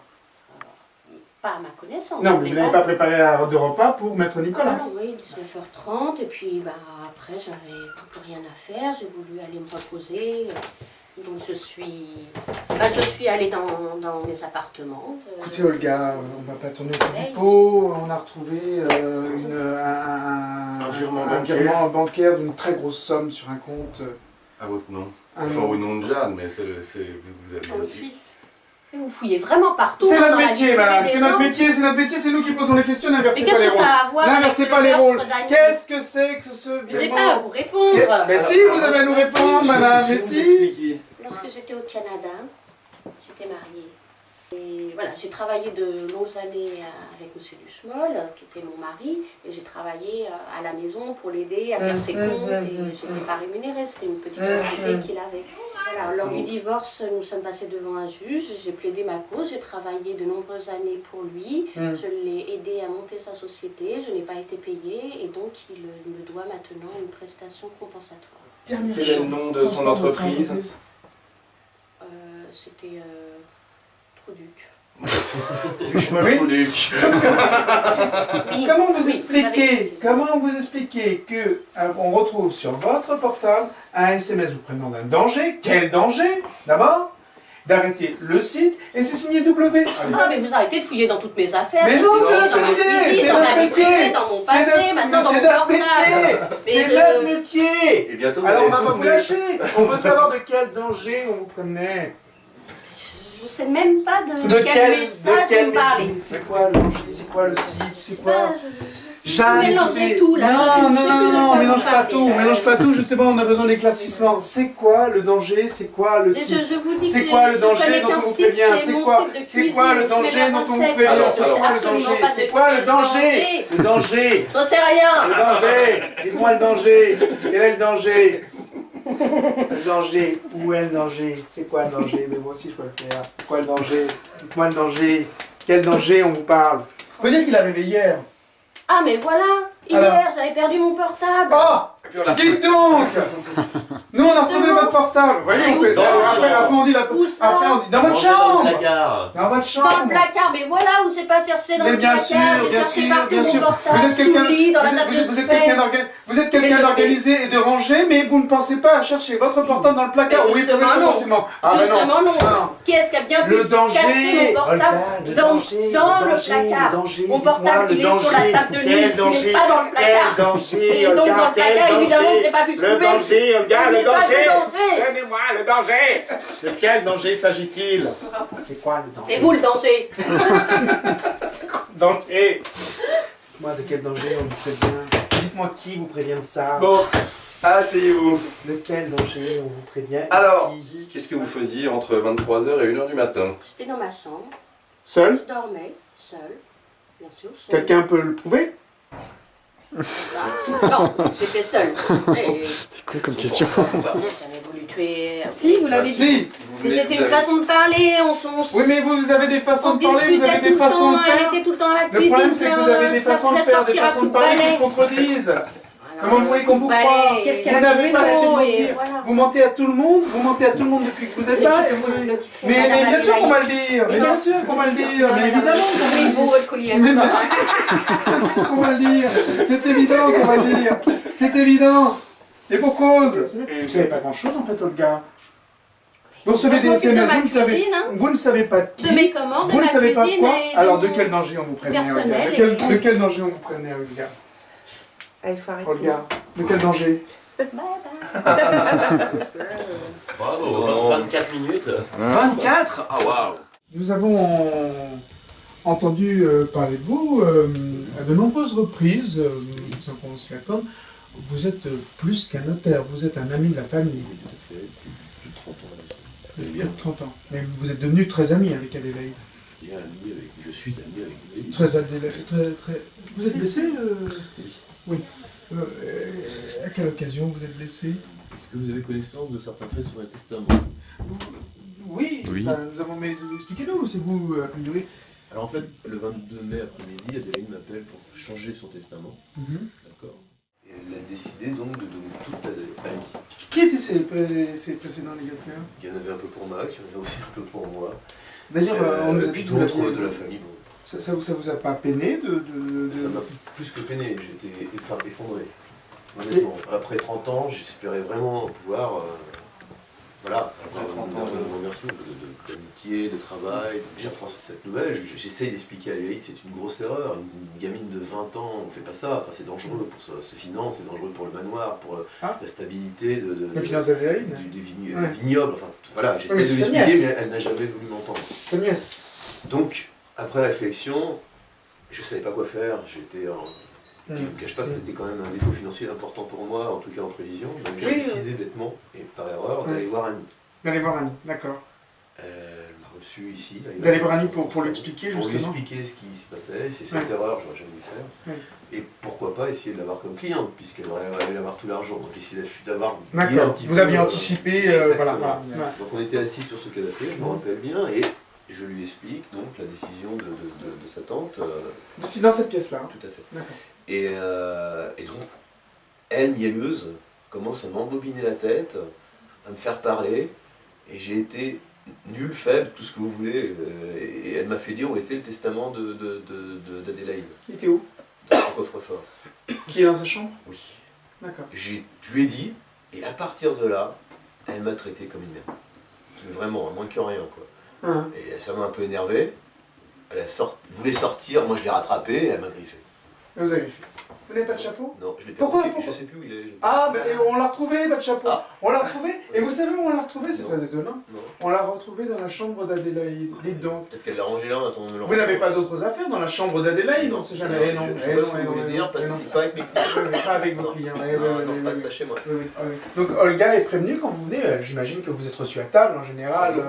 Pas à ma connaissance. Non, mais vous n'avez pas préparé de repas pour Maître Nicolas. Non, oui, 19h30, et puis après, j'avais plus rien à faire, j'ai voulu aller me reposer. Donc je suis allée dans mes appartements. Écoutez Olga, on ne va pas tourner autour du pot. On a retrouvé un virement bancaire d'une très grosse somme sur un compte. À votre nom. Enfin au nom de Jeanne, mais vous avez... En Suisse. Et vous fouillez vraiment partout. C'est notre métier, madame, c'est notre métier, c'est nous qui posons les questions, n'inversez pas les rôles. N'inversez pas les rôles. Qu'est-ce que c'est que ce virement? Je n'ai pas à vous répondre. Mais si, vous avez à nous répondre, madame, mais si. Lorsque j'étais au Canada, j'étais mariée. Et voilà, j'ai travaillé de longues années avec M. Duchemol, qui était mon mari, et j'ai travaillé à la maison pour l'aider à faire ses comptes, et je n'étais pas rémunérée, c'était une petite société qu'il avait. Voilà, lors du divorce, nous sommes passés devant un juge, j'ai plaidé ma cause, j'ai travaillé de nombreuses années pour lui, je l'ai aidé à monter sa société, je n'ai pas été payée, et donc il me doit maintenant une prestation compensatoire. Quel est le nom de son entreprise? C'était Trouduc. Comment vous expliquez que on retrouve sur votre portable un SMS vous prévenant d'un danger? Quel danger? D'abord, d'arrêter le site, et c'est signé W. Ah, mais vous arrêtez de fouiller dans toutes mes affaires. Mais non, c'est notre métier, c'est notre métier. Dans mon passé, maintenant dans mon portable. C'est notre métier. Et bientôt, alors on va pas vous lâcher. On veut savoir de quel danger on vous prévenait. Je ne sais même pas de quel message vous parlez. C'est quoi le danger? C'est quoi le site? C'est quoi? Jeanne, mélangez tout là. Non, mélange pas tout, justement on a besoin d'éclaircissement. C'est quoi le danger? C'est quoi le site? C'est quoi le danger dont on vous prévient? C'est quoi le danger dont on vous prévient? C'est quoi le danger? Le danger? J'en sais rien. Le danger? Dites-moi le danger. Quel est le danger? Le danger, où est le danger? C'est quoi le danger? Mais moi aussi je peux le faire. C'est quoi le danger? Dites-moi le danger. Quel danger on vous parle? Faut dire qu'il a rêvé hier. Ah mais voilà, hier j'avais perdu mon portable. Ah, dites donc. Nous on a retrouvé votre portable. Vous voyez, on fait après on dit dans votre chambre. Dans votre chambre. Dans le placard, mais voilà, où c'est pas cherché dans le placard. Bien sûr. Vous êtes quelqu'un d'organisé et de rangé, mais vous ne pensez pas à chercher votre portable dans le placard. Oui, potentiellement. Justement non. Qui est-ce qui a bien pu casser mon portable dans le placard? Mon portable il est sur la table de nuit, il n'est pas dans le placard. Et donc dans le placard, évidemment, je n'ai pas pu trouver. Le danger, Olga, le danger. Donnez-moi le danger. De quel danger s'agit-il? C'est quoi le danger? C'est vous le danger. Danger. Moi, de quel danger on vous prévient? Dites-moi qui vous prévient de ça. Bon, asseyez-vous. De quel danger on vous prévient? Alors, qu'est-ce que vous faisiez entre 23h et 1h du matin? J'étais dans ma chambre. Seul? Je dormais, seul. Bien sûr, seul. Quelqu'un peut le prouver? Non, j'étais seule. C'est quoi comme question? J'avais voulu tuer... Si, vous l'avez dit. Mais c'était une façon de parler, Oui, mais vous avez des façons de parler, vous avez des façons de faire. Elle était tout le temps à la cuisine. Le problème, c'est que vous avez des façons de faire, des façons de parler qui se contredisent. Comment vous voulez qu'on vous croie? Qu'est-ce Vous n'avez pas arrêté de mentir. Vous mentez à tout le monde, depuis que vous êtes là. Mais bien sûr qu'on va le dire, mais bien sûr qu'on va le dire, mais évidemment. Bien sûr qu'on va le dire, c'est évident qu'on va le dire, c'est évident. Et pour cause. Vous savez pas grand-chose en fait, Olga. Vous recevez des SMS, vous ne savez pas qui, de mes commandes, vous de ne ma savez pas cuisine quoi. et Alors de mon quel danger on vous prévenait, Olga? personnel De quel danger on vous prévenait, Olga? Ah, il faut arrêter. Olga, de quel danger? Bravo, 24 minutes. 24? Ah waouh! Nous avons entendu parler de vous à de nombreuses reprises, sans qu'on s'y attende. Vous êtes plus qu'un notaire, vous êtes un ami de la famille. Tout à fait, plus de 30 ans. Plus de 30 ans. Mais vous êtes devenu très ami avec Adélaïde. Je suis ami avec lui. Très... Vous êtes blessé Oui. À quelle occasion vous êtes blessé? Est-ce que vous avez connaissance de certains faits sur un testament? Oui. Enfin, nous avons... Mais expliquez-nous, c'est vous, a priori. Alors en fait, le 22 mai après-midi, Adélaïde m'appelle pour changer son testament. D'accord. Et elle a décidé donc de donner toute à Annie. Qui étaient ces précédents légataires? Il y en avait un peu pour Max, il y en avait aussi un peu pour moi. D'ailleurs, on nous a puis dit d'autres de la famille. Bon. Ça vous a pas peiné Ça m'a plus que peiné, j'étais effondré. Honnêtement, après 30 ans, j'espérais vraiment pouvoir... voilà, après 30 ans de remerciements, d'amitié, de travail. J'apprends cette nouvelle, j'essaye d'expliquer à Adélaïde que c'est une grosse erreur. Une gamine de 20 ans, on ne fait pas ça. Enfin, c'est dangereux pour ses finances, c'est dangereux pour le manoir, pour la stabilité la finance d'Adélaïde des vignobles. Enfin, voilà, j'essaie de l'expliquer, mais elle n'a jamais voulu m'entendre. Sa nièce. Donc, après réflexion, je ne savais pas quoi faire. J'étais en... Je ne vous cache pas que c'était quand même un défaut financier important pour moi, en tout cas en prévision. Donc j'ai décidé bêtement, et par erreur, d'aller voir Annie. D'aller voir Annie, d'accord. Elle m'a reçu ici. D'aller voir Annie pour l'expliquer, justement. Pour lui expliquer ce qui se passait, c'est cette erreur, j'aurais jamais dû faire. Et pourquoi pas essayer de l'avoir comme cliente, puisqu'elle allait avoir tout l'argent. Donc essayer d'avoir un petit peu... Vous aviez anticipé, voilà. Donc on était assis sur ce canapé, je me rappelle bien, et je lui explique donc la décision de sa tante. C'est dans cette pièce-là. Tout à fait. D'accord. Et donc, elle, mielleuse, commence à m'embobiner la tête, à me faire parler, et j'ai été nul, faible, tout ce que vous voulez, et elle m'a fait dire où était le testament d'Adélaïde. Il était où? Dans son coffre-fort. Qui est dans sa chambre? Oui. D'accord. Je lui ai dit, et à partir de là, elle m'a traité comme une merde. Vraiment, à moins que rien, quoi. Et ça m'a un peu énervé. Elle voulait sortir, moi je l'ai rattrapée, et elle m'a griffé. Vous avez fait. Vous n'avez pas de chapeau? Non, je l'ai pas. Pourquoi? Je sais plus où il est. Ah, ben on l'a retrouvé, votre chapeau. On l'a retrouvé. Et vous savez où on l'a retrouvé? C'est très étonnant. On l'a retrouvé dans la chambre d'Adélaïde. Dites donc. Peut-être qu'elle l'a rangé là en attendant de le Vous n'avez pas d'autres affaires dans la chambre d'Adélaïde? On ne sait jamais. Non, je sais pas ce que vous voulez dire, parce que c'est pas avec mes clients. Pas avec vos clients. Non, pas de ça chez moi. Donc Olga est prévenue quand vous venez. J'imagine que vous êtes reçu à table en général.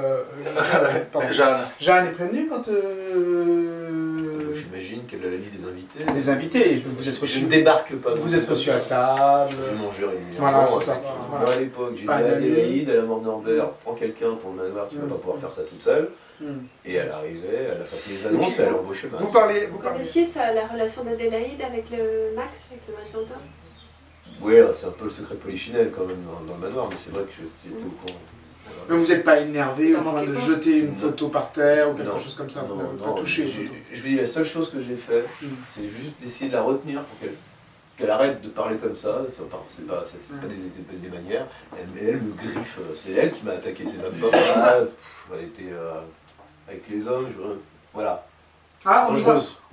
Jeanne est prévenue quand... J'imagine qu'elle a la liste des invités. Des invités, vous êtes reçu. Je ne débarque pas. Vous êtes reçu à table. Je mangeais régulièrement. Voilà, c'est ça. Moi à l'époque, j'ai dit à Adélaïde, à la mort Norbert, prends quelqu'un pour le manoir, tu ne vas pas pouvoir faire ça toute seule. Et elle arrivait, elle a passé les annonces et elle a embauché Max. Vous parlez. Vous connaissiez ça, la relation d'Adélaïde avec le Max, avec le magenta? Oui, c'est un peu le secret de Polichinelle quand même dans le manoir, mais c'est vrai que j'étais au courant. Mais vous n'êtes pas énervé au point de jeter une photo par terre ou quelque chose comme ça? Non, pas touché. Je vous dis, la seule chose que j'ai fait, c'est juste d'essayer de la retenir pour qu'elle arrête de parler comme ça. C'est pas des manières. Elle me griffe. C'est elle qui m'a attaqué. C'est même pas moi. Elle était avec les hommes. Voilà. Ah,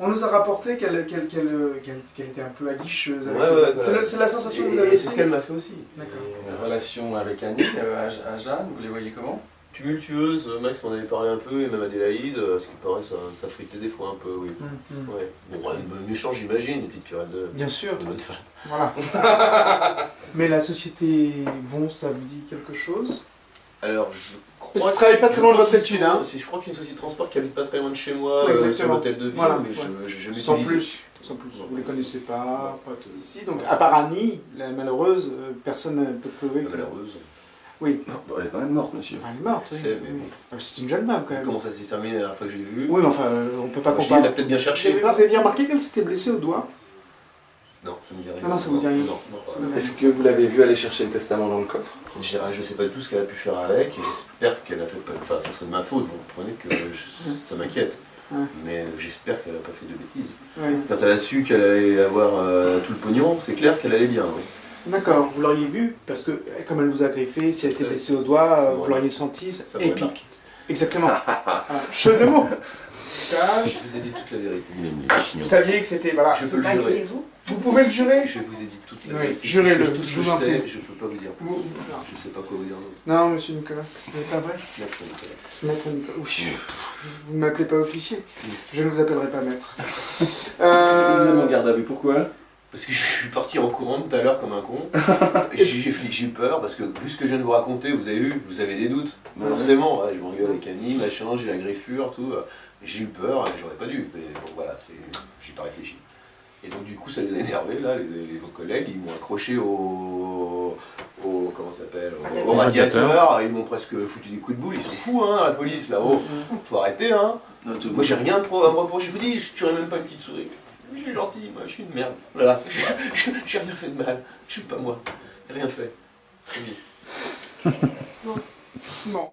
on nous a rapporté qu'elle était un peu aguicheuse. C'est la sensation que vous avez. C'est ce qu'elle m'a fait aussi. D'accord. La relation avec Annie, à Jeanne, vous les voyez comment? Tumultueuse, Max m'en avait parlé un peu, et même Adélaïde, ce qui paraît, ça fritait des fois un peu, oui. Ouais. Bon, un méchant, j'imagine, une petite querelle de bonne femme. Voilà, c'est ça. Mais la société Von, ça vous dit quelque chose? Alors, je crois. Parce que tu travailles pas très loin de votre étude, hein? Je crois que c'est une société de transport qui habite pas très loin de chez moi, sur l'hôtel de ville, mais je jamais sans plus. Vous les connaissez pas ici. Donc, à part Annie, la malheureuse, personne ne peut prouver que... Malheureuse. Oui. Elle est quand même morte, monsieur. Enfin, elle est morte, oui. C'est une jeune femme, quand même. Comment ça s'est terminé la dernière fois que je l'ai vue? Oui, mais enfin, on peut pas comparer. Elle l'a peut-être bien cherché. Vous aviez remarqué qu'elle s'était blessée au doigt? Non, ça me dit rien. Non, ça vous dit rien. Est-ce que vous l'avez vu aller chercher le testament dans le coffre? Je sais pas du tout ce qu'elle a pu faire avec, et j'espère qu'elle a fait pas... Enfin, ça serait de ma faute, vous comprenez que ça m'inquiète. Mais j'espère qu'elle n'a pas fait de bêtises. Quand elle a su qu'elle allait avoir tout le pognon, c'est clair qu'elle allait bien. Oui. D'accord, vous l'auriez vu, parce que comme elle vous a griffé, si elle était blessée au doigt, vous l'auriez senti, Ça épique. Exactement. Jeu de mots. Je vous ai dit toute la vérité. Vous saviez que c'était... Voilà. Je peux le jurer. Vous pouvez le jurer? Je vous ai dit toute la Oui, vérité. jurez-le. Tout ce que vous en prie. je ne peux pas vous dire. Vous- Je ne sais pas quoi vous dire d'autre. Non, monsieur Nicolas, c'est pas vrai. Maître Nicolas. Maître Nicolas. Oui. Vous ne m'appelez pas officier. Je ne vous appellerai pas maître. Vous êtes en garde à vue, pourquoi? Parce que je suis parti en courant tout à l'heure comme un con. J'ai eu peur parce que vu ce que je viens de vous raconter, vous avez vu, vous avez des doutes. Forcément, ouais, je m'engueule avec Annie, machin, j'ai la griffure, tout. J'ai eu peur, j'aurais pas dû. Mais bon voilà, j'ai pas réfléchi. Et donc du coup ça les a énervés là, vos collègues, ils m'ont accroché au comment ça s'appelle, au radiateur, ils m'ont presque foutu des coups de boule, ils sont fous hein, la police là-haut. Faut arrêter hein. Moi j'ai rien à me reprocher, je vous dis, je tuerai même pas une petite souris. Je suis gentil, moi je suis une merde. Voilà, j'ai rien fait de mal, je suis pas moi, j'ai rien fait. Bon.